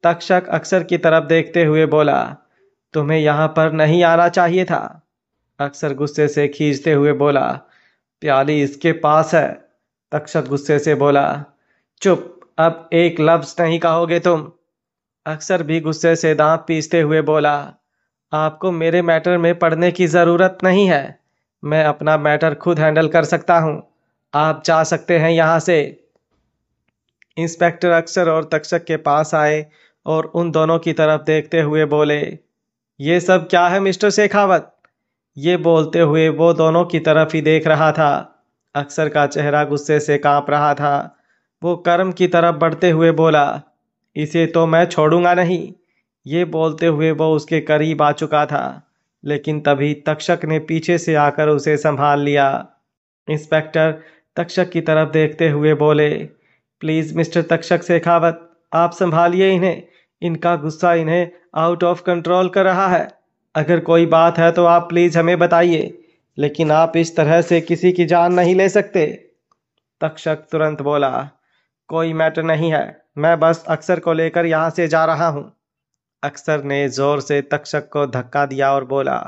तक्षक अक्सर की तरफ देखते हुए बोला, तुम्हें यहां पर नहीं आना चाहिए था। अक्सर गुस्से से खींचते हुए बोला, प्याली इसके पास है। तक्षक गुस्से से बोला, चुप, अब एक लफ्ज नहीं कहोगे तुम। अक्सर भी गुस्से से दांत पीसते हुए बोला, आपको मेरे मैटर में पड़ने की जरूरत नहीं है, मैं अपना मैटर खुद हैंडल कर सकता हूं, आप जा सकते हैं यहां से। इंस्पेक्टर अक्सर और तक्षक के पास आए और उन दोनों की तरफ देखते हुए बोले, ये सब क्या है मिस्टर शेखावत? ये बोलते हुए वो दोनों की तरफ ही देख रहा था। अक्सर का चेहरा गुस्से से कांप रहा था। वो कर्म की तरफ बढ़ते हुए बोला, इसे तो मैं छोड़ूंगा नहीं। ये बोलते हुए वो उसके करीब आ चुका था, लेकिन तभी तक्षक ने पीछे से आकर उसे संभाल लिया। इंस्पेक्टर तक्षक की तरफ देखते हुए बोले, प्लीज मिस्टर तक्षक शेखावत, आप संभालिए इन्हें, इनका गुस्सा इन्हें आउट ऑफ कंट्रोल कर रहा है। अगर कोई बात है तो आप प्लीज हमें बताइए, लेकिन आप इस तरह से किसी की जान नहीं ले सकते। तक्षक तुरंत बोला, कोई मैटर नहीं है, मैं बस अक्षर को लेकर यहाँ से जा रहा हूँ। अक्षर ने जोर से तक्षक को धक्का दिया और बोला,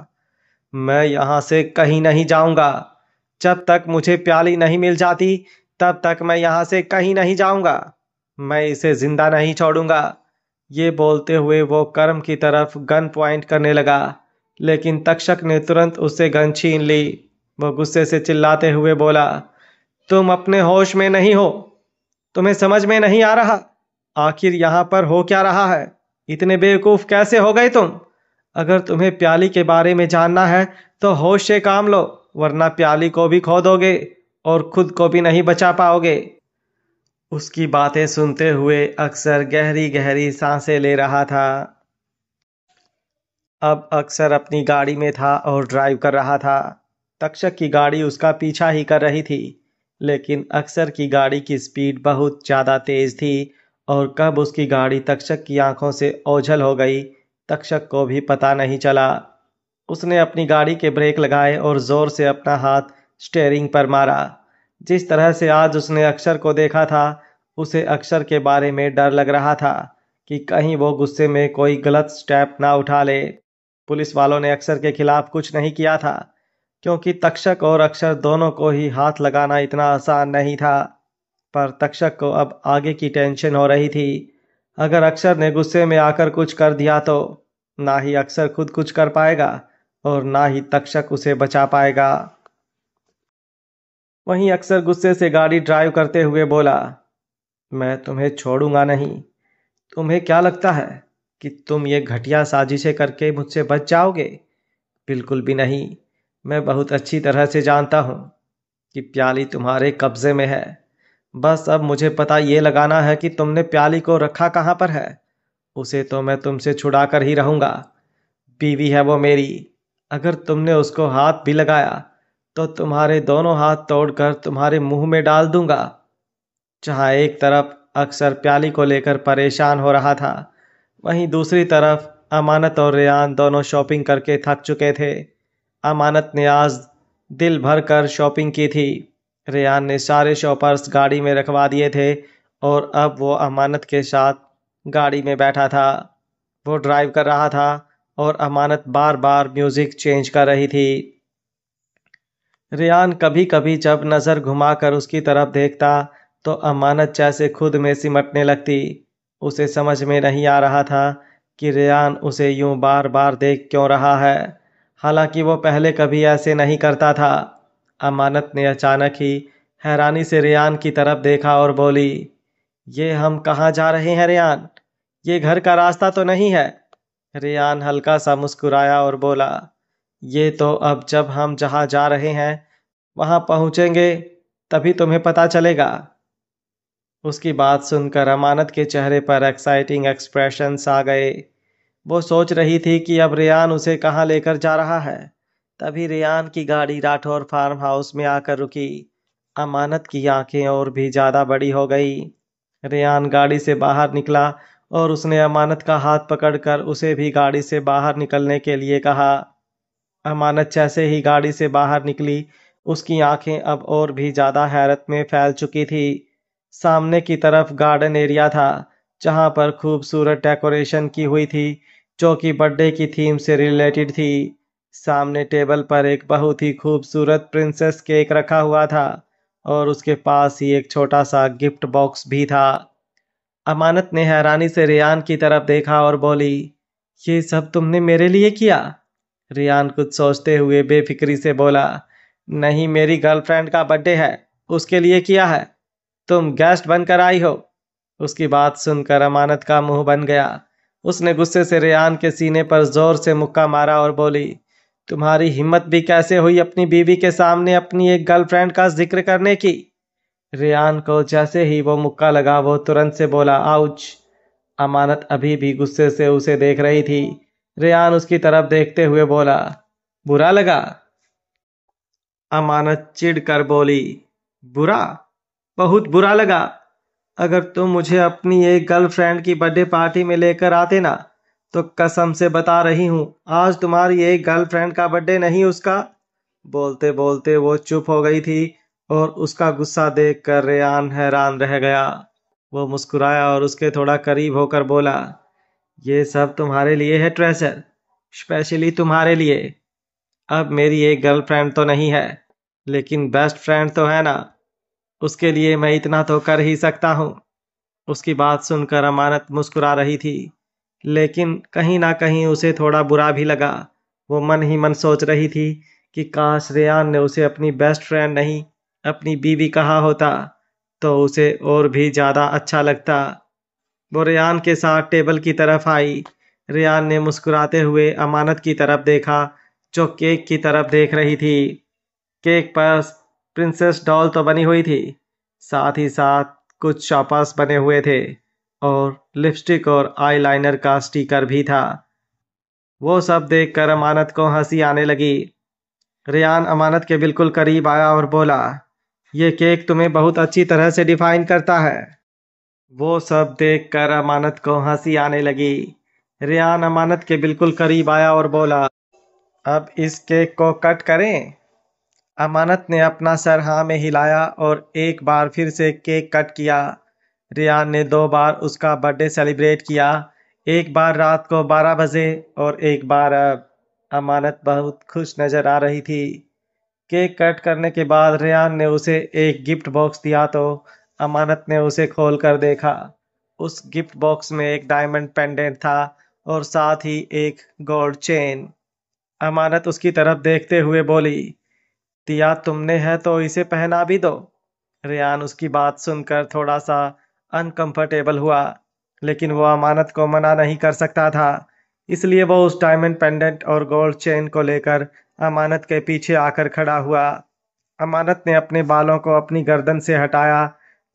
मैं यहाँ से कहीं नहीं जाऊंगा। जब तक मुझे प्याली नहीं मिल जाती तब तक मैं यहाँ से कहीं नहीं जाऊंगा। मैं इसे जिंदा नहीं छोड़ूंगा। ये बोलते हुए वो कर्म की तरफ गन पॉइंट करने लगा, लेकिन तक्षक ने तुरंत उससे गन छीन ली। वो गुस्से से चिल्लाते हुए बोला, तुम अपने होश में नहीं हो। तुम्हें समझ में नहीं आ रहा आखिर यहाँ पर हो क्या रहा है? इतने बेवकूफ कैसे हो गए तुम? अगर तुम्हें प्याली के बारे में जानना है तो होश से काम लो, वरना प्याली को भी खो दोगे और खुद को भी नहीं बचा पाओगे। उसकी बातें सुनते हुए अक्षर गहरी गहरी सांसें ले रहा था। अब अक्षर अपनी गाड़ी में था और ड्राइव कर रहा था। तक्षक की गाड़ी उसका पीछा ही कर रही थी, लेकिन अक्षर की गाड़ी की स्पीड बहुत ज़्यादा तेज थी और कब उसकी गाड़ी तक्षक की आंखों से ओझल हो गई, तक्षक को भी पता नहीं चला। उसने अपनी गाड़ी के ब्रेक लगाए और जोर से अपना हाथ स्टीयरिंग पर मारा। जिस तरह से आज उसने अक्षर को देखा था, उसे अक्षर के बारे में डर लग रहा था कि कहीं वो गुस्से में कोई गलत स्टेप ना उठा ले। पुलिस वालों ने अक्षर के खिलाफ कुछ नहीं किया था, क्योंकि तक्षक और अक्षर दोनों को ही हाथ लगाना इतना आसान नहीं था। पर तक्षक को अब आगे की टेंशन हो रही थी। अगर अक्षर ने गुस्से में आकर कुछ कर दिया तो ना ही अक्षर खुद कुछ कर पाएगा और ना ही तक्षक उसे बचा पाएगा। वहीं अक्षर गुस्से से गाड़ी ड्राइव करते हुए बोला, मैं तुम्हें छोड़ूंगा नहीं। तुम्हें क्या लगता है कि तुम ये घटिया साजिशें करके मुझसे बच जाओगे? बिल्कुल भी नहीं। मैं बहुत अच्छी तरह से जानता हूँ कि प्याली तुम्हारे कब्जे में है। बस अब मुझे पता ये लगाना है कि तुमने प्याली को रखा कहाँ पर है। उसे तो मैं तुमसे छुड़ा कर ही रहूंगा। बीवी है वो मेरी। अगर तुमने उसको हाथ भी लगाया तो तुम्हारे दोनों हाथ तोड़कर तुम्हारे मुंह में डाल दूंगा। जहाँ एक तरफ अक्षर प्याली को लेकर परेशान हो रहा था, वहीं दूसरी तरफ अमानत और रेयान दोनों शॉपिंग करके थक चुके थे। अमानत ने आज दिल भर कर शॉपिंग की थी। रेयान ने सारे शॉपर्स गाड़ी में रखवा दिए थे और अब वो अमानत के साथ गाड़ी में बैठा था। वो ड्राइव कर रहा था और अमानत बार बार म्यूजिक चेंज कर रही थी। रेयान कभी कभी जब नज़र घुमाकर उसकी तरफ देखता तो अमानत जैसे खुद में सिमटने लगती। उसे समझ में नहीं आ रहा था कि रेयान उसे यूं बार बार देख क्यों रहा है, हालांकि वो पहले कभी ऐसे नहीं करता था। अमानत ने अचानक ही हैरानी से रेयान की तरफ देखा और बोली, ये हम कहाँ जा रहे हैं रेयान? ये घर का रास्ता तो नहीं है। रेयान हल्का सा मुस्कुराया और बोला, ये तो अब जब हम जहाँ जा रहे हैं वहाँ पहुँचेंगे तभी तुम्हें पता चलेगा। उसकी बात सुनकर अमानत के चेहरे पर एक्साइटिंग एक्सप्रेशंस आ गए। वो सोच रही थी कि अब रेयान उसे कहाँ लेकर जा रहा है। तभी रेयान की गाड़ी राठौर फार्म हाउस में आकर रुकी। अमानत की आंखें और भी ज़्यादा बड़ी हो गई। रेयान गाड़ी से बाहर निकला और उसने अमानत का हाथ पकड़कर उसे भी गाड़ी से बाहर निकलने के लिए कहा। अमानत जैसे ही गाड़ी से बाहर निकली, उसकी आंखें अब और भी ज़्यादा हैरत में फैल चुकी थी। सामने की तरफ गार्डन एरिया था, जहां पर खूबसूरत डेकोरेशन की हुई थी, जो कि बर्थडे की थीम से रिलेटेड थी। सामने टेबल पर एक बहुत ही खूबसूरत प्रिंसेस केक रखा हुआ था और उसके पास ही एक छोटा सा गिफ्ट बॉक्स भी था। अमानत ने हैरानी से रेयान की तरफ देखा और बोली, ये सब तुमने मेरे लिए किया? रेयान कुछ सोचते हुए बेफिक्री से बोला, नहीं, मेरी गर्लफ्रेंड का बर्थडे है, उसके लिए किया है। तुम गेस्ट बनकर आई हो। उसकी बात सुनकर अमानत का मुंह बन गया। उसने गुस्से से रेयान के सीने पर जोर से मुक्का मारा और बोली, तुम्हारी हिम्मत भी कैसे हुई अपनी बीवी के सामने अपनी एक गर्लफ्रेंड का जिक्र करने की? रेयान को जैसे ही वो मुक्का लगा, वो तुरंत से बोला, आउच। अमानत अभी भी गुस्से से उसे देख रही थी। रेयान उसकी तरफ देखते हुए बोला, बुरा लगा? अमानत चिढ़ कर बोली, बुरा? बहुत बुरा लगा। अगर तुम मुझे अपनी एक गर्लफ्रेंड की बर्थडे पार्टी में लेकर आते ना, तो कसम से बता रही हूँ आज तुम्हारी एक गर्लफ्रेंड का बर्थडे नहीं उसका। बोलते बोलते वो चुप हो गई थी और उसका गुस्सा देखकर रेयान हैरान रह गया। वो मुस्कुराया और उसके थोड़ा करीब होकर बोला, ये सब तुम्हारे लिए है ट्रेजर, स्पेशली तुम्हारे लिए। अब मेरी एक गर्लफ्रेंड तो नहीं है, लेकिन बेस्ट फ्रेंड तो है ना, उसके लिए मैं इतना तो कर ही सकता हूँ। उसकी बात सुनकर अमानत मुस्कुरा रही थी, लेकिन कहीं ना कहीं उसे थोड़ा बुरा भी लगा। वो मन ही मन सोच रही थी कि काश रेयान ने उसे अपनी बेस्ट फ्रेंड नहीं, अपनी बीवी कहा होता तो उसे और भी ज्यादा अच्छा लगता। वो रेयान के साथ टेबल की तरफ आई। रेयान ने मुस्कुराते हुए अमानत की तरफ देखा, जो केक की तरफ देख रही थी। केक पर प्रिंसेस डॉल तो बनी हुई थी, साथ ही साथ कुछ शॉपर्स बने हुए थे और लिपस्टिक और आईलाइनर का स्टिकर भी था। वो सब देखकर अमानत को हंसी आने लगी। रेयान अमानत के बिल्कुल करीब आया और बोला, ये केक तुम्हें बहुत अच्छी तरह से डिफाइन करता है। वो सब देखकर अमानत को हंसी आने लगी। रेयान अमानत के बिल्कुल करीब आया और बोला, अब इस केक को कट करें। अमानत ने अपना सर हाँ में हिलाया और एक बार फिर से केक कट किया। रियान ने 2 बार उसका बर्थडे सेलिब्रेट किया, एक बार रात को 12 बजे और एक बार अब। अमानत बहुत खुश नजर आ रही थी। केक कट करने के बाद रेयान ने उसे एक गिफ्ट बॉक्स दिया तो अमानत ने उसे खोल कर देखा। उस गिफ्ट बॉक्स में एक डायमंड पेंडेंट था और साथ ही एक गोल्ड चेन। अमानत उसकी तरफ देखते हुए बोली, दिया तुमने है तो इसे पहना भी दो। रेयान उसकी बात सुनकर थोड़ा सा अनकंफर्टेबल हुआ, लेकिन वो अमानत को मना नहीं कर सकता था। इसलिए वो उस डायमंड पेंडेंट और गोल्ड चेन को लेकर अमानत के पीछे आकर खड़ा हुआ। अमानत ने अपने बालों को अपनी गर्दन से हटाया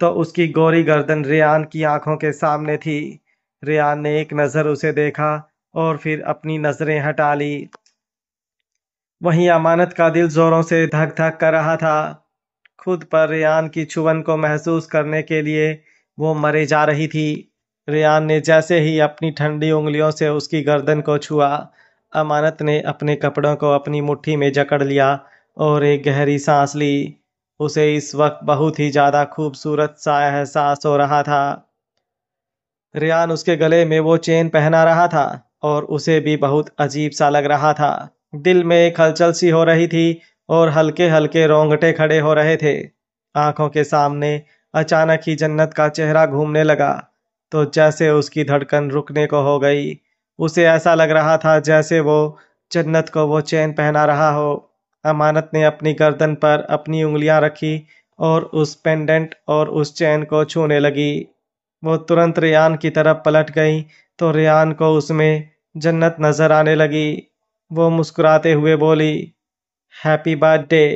तो उसकी गोरी गर्दन रेयान की आंखों के सामने थी। रेयान ने एक नजर उसे देखा और फिर अपनी नजरें हटा ली। वहीं अमानत का दिल जोरों से धक धक कर रहा था। खुद पर रेयान की छुअन को महसूस करने के लिए वो मरे जा रही थी। रेयान ने जैसे ही अपनी ठंडी उंगलियों से उसकी गर्दन को छुआ, अमानत ने अपने कपड़ों को अपनी मुट्ठी में जकड़ लिया और एक गहरी सांस ली। उसे इस वक्त बहुत ही ज्यादा खूबसूरत सा एहसास हो रहा था। रेयान उसके गले में वो चेन पहना रहा था और उसे भी बहुत अजीब सा लग रहा था। दिल में एक हलचल सी हो रही थी और हल्के हल्के रोंगटे खड़े हो रहे थे। आंखों के सामने अचानक ही जन्नत का चेहरा घूमने लगा, तो जैसे उसकी धड़कन रुकने को हो गई। उसे ऐसा लग रहा था जैसे वो जन्नत को वो चेन पहना रहा हो। अमानत ने अपनी गर्दन पर अपनी उंगलियां रखी और उस पेंडेंट और उस चेन को छूने लगी। वो तुरंत रेयान की तरफ पलट गई तो रेयान को उसमें जन्नत नजर आने लगी। वो मुस्कुराते हुए बोली, हैप्पी बर्थडे।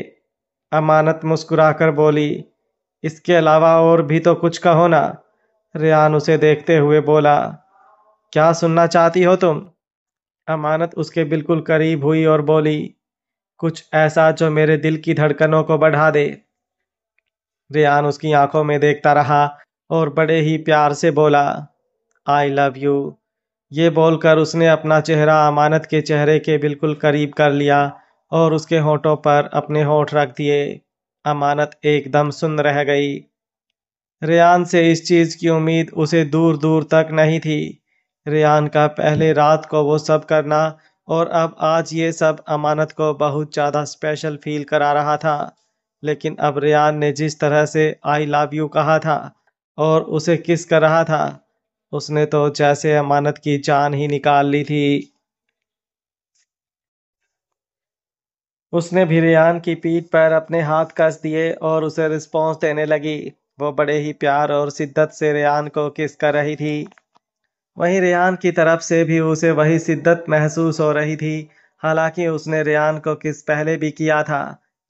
अमानत मुस्कुराकर बोली, इसके अलावा और भी तो कुछ कहो ना। रेयान उसे देखते हुए बोला, क्या सुनना चाहती हो तुम। अमानत उसके बिल्कुल करीब हुई और बोली, कुछ ऐसा जो मेरे दिल की धड़कनों को बढ़ा दे। रेयान उसकी आंखों में देखता रहा और बड़े ही प्यार से बोला, आई लव यू। ये बोलकर उसने अपना चेहरा अमानत के चेहरे के बिल्कुल करीब कर लिया और उसके होठों पर अपने होठ रख दिए। अमानत एकदम सुन्न रह गई। रेयान से इस चीज की उम्मीद उसे दूर दूर तक नहीं थी। रेयान का पहले रात को वो सब करना और अब आज ये सब अमानत को बहुत ज़्यादा स्पेशल फील करा रहा था। लेकिन अब रेयान ने जिस तरह से आई लव यू कहा था और उसे किस कर रहा था, उसने तो जैसे अमानत की जान ही निकाल ली थी। उसने भी रेयान की पीठ पर अपने हाथ कस दिए और उसे रिस्पॉन्स देने लगी। वो बड़े ही प्यार और शिद्दत से रेयान को किस कर रही थी। वहीं रेयान की तरफ से भी उसे वही शिद्दत महसूस हो रही थी। हालांकि उसने रेयान को किस पहले भी किया था,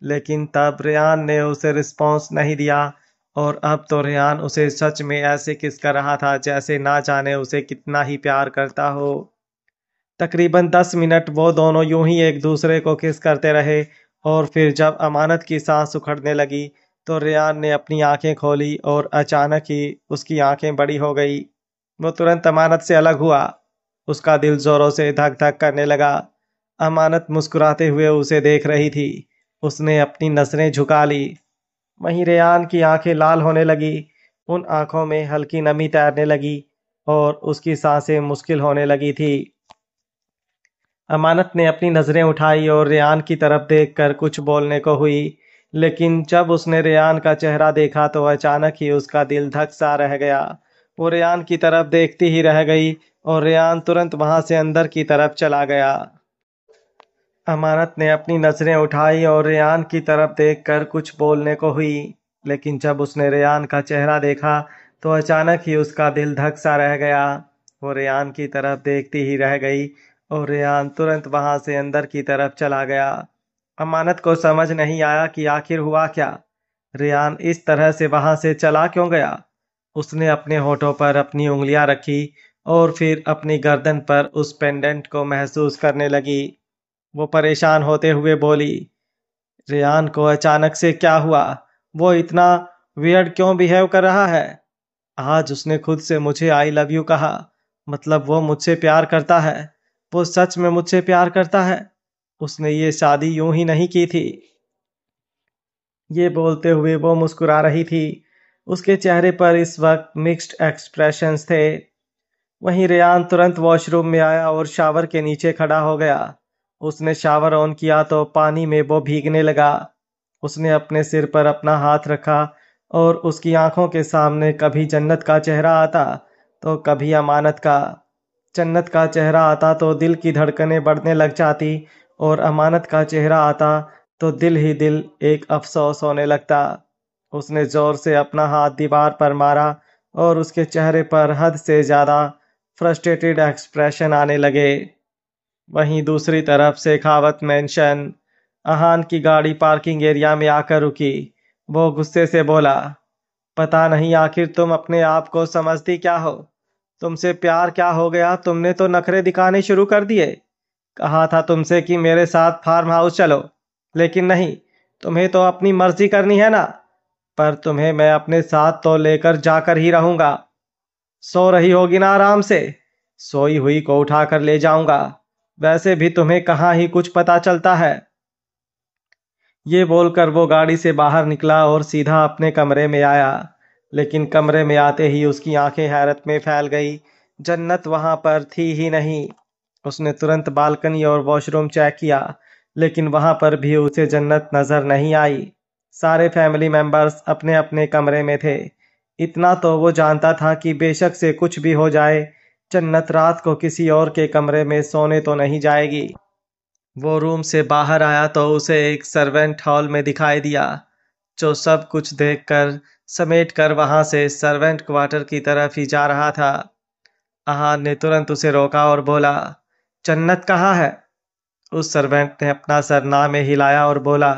लेकिन तब रेयान ने उसे रिस्पॉन्स नहीं दिया और अब तो रेयान उसे सच में ऐसे किस कर रहा था जैसे ना जाने उसे कितना ही प्यार करता हो। तकरीबन 10 मिनट वो दोनों यूं ही एक दूसरे को किस करते रहे और फिर जब अमानत की सांस उखड़ने लगी तो रेयान ने अपनी आंखें खोली और अचानक ही उसकी आंखें बड़ी हो गई। वो तुरंत अमानत से अलग हुआ। उसका दिल जोरों से धक धक करने लगा। अमानत मुस्कुराते हुए उसे देख रही थी। उसने अपनी नजरें झुका ली। वहीं रेयान की आंखें लाल होने लगी। उन आंखों में हल्की नमी तैरने लगी और उसकी सांसें मुश्किल होने लगी थी। अमानत ने अपनी नजरें उठाई और रेयान की तरफ देखकर कुछ बोलने को हुई, लेकिन जब उसने रेयान का चेहरा देखा तो अचानक ही उसका दिल धक सा रह गया। वो रेयान की तरफ देखती ही रह गई और रेयान तुरंत वहां से अंदर की तरफ चला गया। अमानत ने अपनी नजरें उठाई और रेयान की तरफ देखकर कुछ बोलने को हुई, लेकिन जब उसने रेयान का चेहरा देखा तो अचानक ही उसका दिल धक सा रह गया। वो रेयान की तरफ देखती ही रह गई और रेयान तुरंत वहां से अंदर की तरफ चला गया। अमानत को समझ नहीं आया कि आखिर हुआ क्या। रेयान इस तरह से वहां से चला क्यों गया। उसने अपने होठों पर अपनी उंगलियां रखी और फिर अपनी गर्दन पर उस पेंडेंट को महसूस करने लगी। वो परेशान होते हुए बोली, रेयान को अचानक से क्या हुआ? वो इतना वियर्ड क्यों बिहेव कर रहा है? आज उसने खुद से मुझे आई लव यू कहा। मतलब वो मुझसे प्यार करता है। वो सच में मुझसे प्यार करता है। उसने ये शादी यूं ही नहीं की थी। ये बोलते हुए वो मुस्कुरा रही थी। उसके चेहरे पर इस वक्त मिक्स्ड एक्सप्रेशंस थे। वहीं रेयान तुरंत वॉशरूम में आया और शावर के नीचे खड़ा हो गया। उसने शावर ऑन किया तो पानी में वो भीगने लगा। उसने अपने सिर पर अपना हाथ रखा और उसकी आंखों के सामने कभी जन्नत का चेहरा आता तो कभी अमानत का। जन्नत का चेहरा आता तो दिल की धड़कनें बढ़ने लग जाती और अमानत का चेहरा आता तो दिल ही दिल एक अफसोस होने लगता। उसने जोर से अपना हाथ दीवार पर मारा और उसके चेहरे पर हद से ज्यादा फ्रस्ट्रेटेड एक्सप्रेशन आने लगे। वहीं दूसरी तरफ शेखावत मेंशन। अहान की गाड़ी पार्किंग एरिया में आकर रुकी। वो गुस्से से बोला, पता नहीं आखिर तुम अपने आप को समझती क्या हो। तुमसे प्यार क्या हो गया? तुमने तो नखरे दिखाने शुरू कर दिए। कहा था तुमसे कि मेरे साथ फार्म हाउस चलो, लेकिन नहीं, तुम्हें तो अपनी मर्जी करनी है ना। पर तुम्हें मैं अपने साथ तो लेकर जाकर ही रहूंगा। सो रही होगी ना आराम से? सोई हुई को उठाकर ले जाऊंगा। वैसे भी तुम्हें कहाँ ही कुछ पता चलता है। ये बोलकर वो गाड़ी से बाहर निकला और सीधा अपने कमरे में आया। लेकिन कमरे में आते ही उसकी आंखें हैरत में फैल गई। जन्नत वहां पर थी ही नहीं। उसने तुरंत बालकनी और वॉशरूम चेक किया, लेकिन वहां पर भी उसे जन्नत नजर नहीं आई। सारे फैमिली मेंबर्स अपने अपने कमरे में थे। इतना तो वो जानता था कि बेशक से कुछ भी हो जाए, जन्नत रात को किसी और के कमरे में सोने तो नहीं जाएगी। वो रूम से बाहर आया तो उसे एक सर्वेंट हॉल में दिखाई दिया, जो सब कुछ देखकर समेट कर वहां से सर्वेंट क्वार्टर की तरफ ही जा रहा था। आहान ने तुरंत उसे रोका और बोला, जन्नत कहाँ है? उस सर्वेंट ने अपना सरनामे में हिलाया और बोला,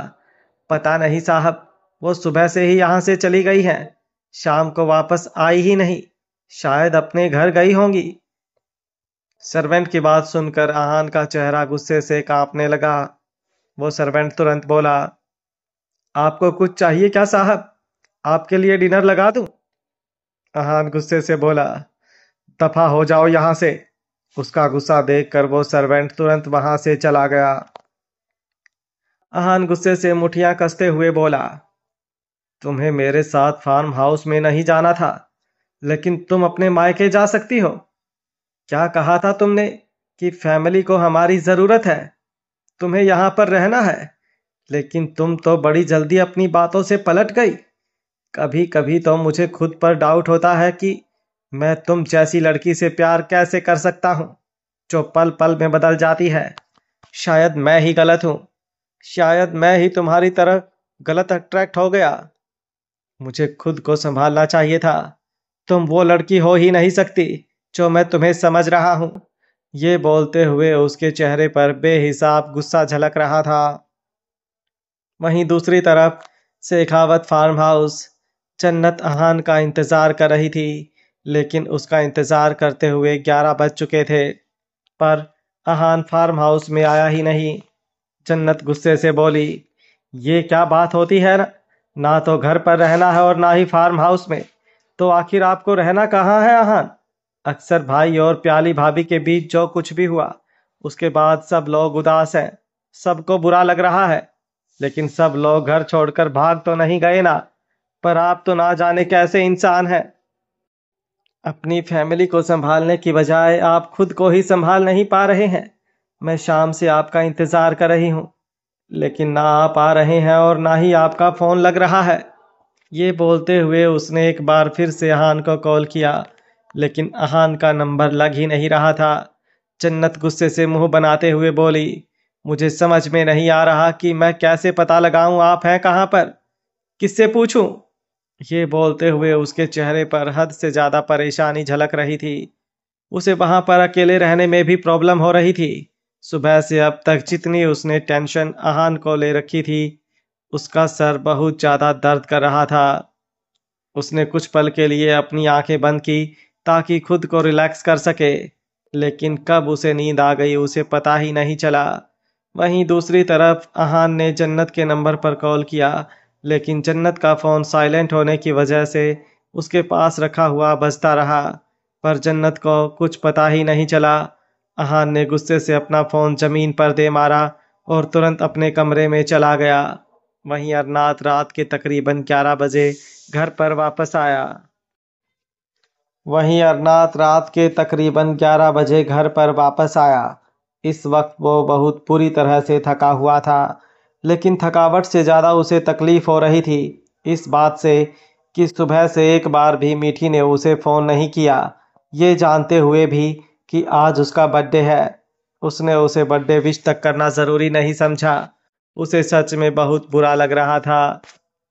पता नहीं साहब, वो सुबह से ही यहाँ से चली गई हैं। शाम को वापस आई ही नहीं। शायद अपने घर गई होंगी। सर्वेंट की बात सुनकर आहान का चेहरा गुस्से से कांपने लगा। वो सर्वेंट तुरंत बोला, आपको कुछ चाहिए क्या साहब? आपके लिए डिनर लगा दूं? आहान गुस्से से बोला, दफा हो जाओ यहां से। उसका गुस्सा देखकर वो सर्वेंट तुरंत वहां से चला गया। आहान गुस्से से मुठियां कसते हुए बोला, तुम्हें मेरे साथ फार्म हाउस में नहीं जाना था, लेकिन तुम अपने मायके जा सकती हो। क्या कहा था तुमने कि फैमिली को हमारी जरूरत है, तुम्हें यहां पर रहना है। लेकिन तुम तो बड़ी जल्दी अपनी बातों से पलट गई। कभी कभी तो मुझे खुद पर डाउट होता है कि मैं तुम जैसी लड़की से प्यार कैसे कर सकता हूं, जो पल पल में बदल जाती है। शायद मैं ही गलत हूं। शायद मैं ही तुम्हारी तरह गलत अट्रैक्ट हो गया। मुझे खुद को संभालना चाहिए था। तुम वो लड़की हो ही नहीं सकती जो मैं तुम्हें समझ रहा हूं। ये बोलते हुए उसके चेहरे पर बेहिसाब गुस्सा झलक रहा था। वहीं दूसरी तरफ शेखावत फार्म हाउस। जन्नत अहान का इंतजार कर रही थी, लेकिन उसका इंतजार करते हुए 11 बज चुके थे, पर अहान फार्म हाउस में आया ही नहीं। जन्नत गुस्से से बोली, ये क्या बात होती है ना? ना तो घर पर रहना है और ना ही फार्म हाउस में, तो आखिर आपको रहना कहाँ है अहान? अक्सर भाई और प्याली भाभी के बीच जो कुछ भी हुआ उसके बाद सब लोग उदास हैं, सबको बुरा लग रहा है। लेकिन सब लोग घर छोड़कर भाग तो नहीं गए ना, पर आप तो ना जाने कैसे इंसान हैं। अपनी फैमिली को संभालने की बजाय आप खुद को ही संभाल नहीं पा रहे हैं। मैं शाम से आपका इंतजार कर रही हूँ, लेकिन ना आप आ रहे हैं और ना ही आपका फोन लग रहा है। ये बोलते हुए उसने एक बार फिर से अहान को कॉल किया, लेकिन अहान का नंबर लग ही नहीं रहा था। जन्नत गुस्से से मुंह बनाते हुए बोली, मुझे समझ में नहीं आ रहा कि मैं कैसे पता लगाऊं आप हैं कहाँ पर, किससे पूछूं? ये बोलते हुए उसके चेहरे पर हद से ज्यादा परेशानी झलक रही थी। उसे वहां पर अकेले रहने में भी प्रॉब्लम हो रही थी। सुबह से अब तक जितनी उसने टेंशन अहान को ले रखी थी, उसका सर बहुत ज्यादा दर्द कर रहा था। उसने कुछ पल के लिए अपनी आंखें बंद की ताकि खुद को रिलैक्स कर सके, लेकिन कब उसे नींद आ गई उसे पता ही नहीं चला। वहीं दूसरी तरफ अहान ने जन्नत के नंबर पर कॉल किया, लेकिन जन्नत का फ़ोन साइलेंट होने की वजह से उसके पास रखा हुआ बजता रहा। पर जन्नत को कुछ पता ही नहीं चला। अहान ने गुस्से से अपना फ़ोन ज़मीन पर दे मारा और तुरंत अपने कमरे में चला गया। वहीं अरनाथ रात के तकरीबन 11 बजे घर पर वापस आया। इस वक्त वो बहुत बुरी तरह से थका हुआ था, लेकिन थकावट से ज़्यादा उसे तकलीफ हो रही थी इस बात से कि सुबह से एक बार भी मीठी ने उसे फ़ोन नहीं किया, ये जानते हुए भी कि आज उसका बर्थडे है। उसने उसे बर्थडे विश तक करना ज़रूरी नहीं समझा। उसे सच में बहुत बुरा लग रहा था।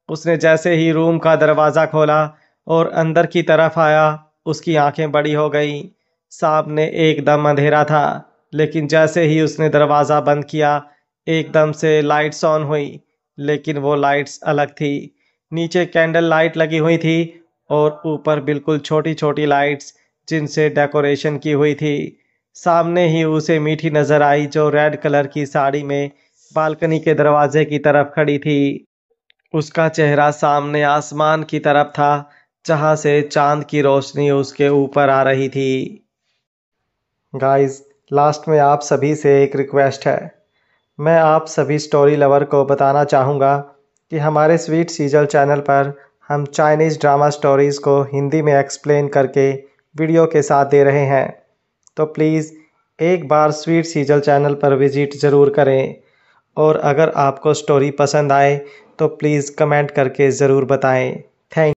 उसने जैसे ही रूम का दरवाज़ा खोला और अंदर की तरफ आया, उसकी आंखें बड़ी हो गईं। सामने एकदम अंधेरा था, लेकिन जैसे ही उसने दरवाज़ा बंद किया, एकदम से लाइट्स ऑन हुई, लेकिन वो लाइट्स अलग थी। नीचे कैंडल लाइट लगी हुई थी और ऊपर बिल्कुल छोटी छोटी लाइट्स जिनसे डेकोरेशन की हुई थी। सामने ही उसे मीठी नजर आई जो रेड कलर की साड़ी में बालकनी के दरवाजे की तरफ खड़ी थी। उसका चेहरा सामने आसमान की तरफ था, जहां से चांद की रोशनी उसके ऊपर आ रही थी। गाइस, लास्ट में आप सभी से एक रिक्वेस्ट है। मैं आप सभी स्टोरी लवर को बताना चाहूँगा कि हमारे स्वीट सीजल चैनल पर हम चाइनीज़ ड्रामा स्टोरीज़ को हिंदी में एक्सप्लेन करके वीडियो के साथ दे रहे हैं। तो प्लीज़ एक बार स्वीट सीजल चैनल पर विज़िट ज़रूर करें, और अगर आपको स्टोरी पसंद आए तो प्लीज़ कमेंट करके ज़रूर बताएं। थैंक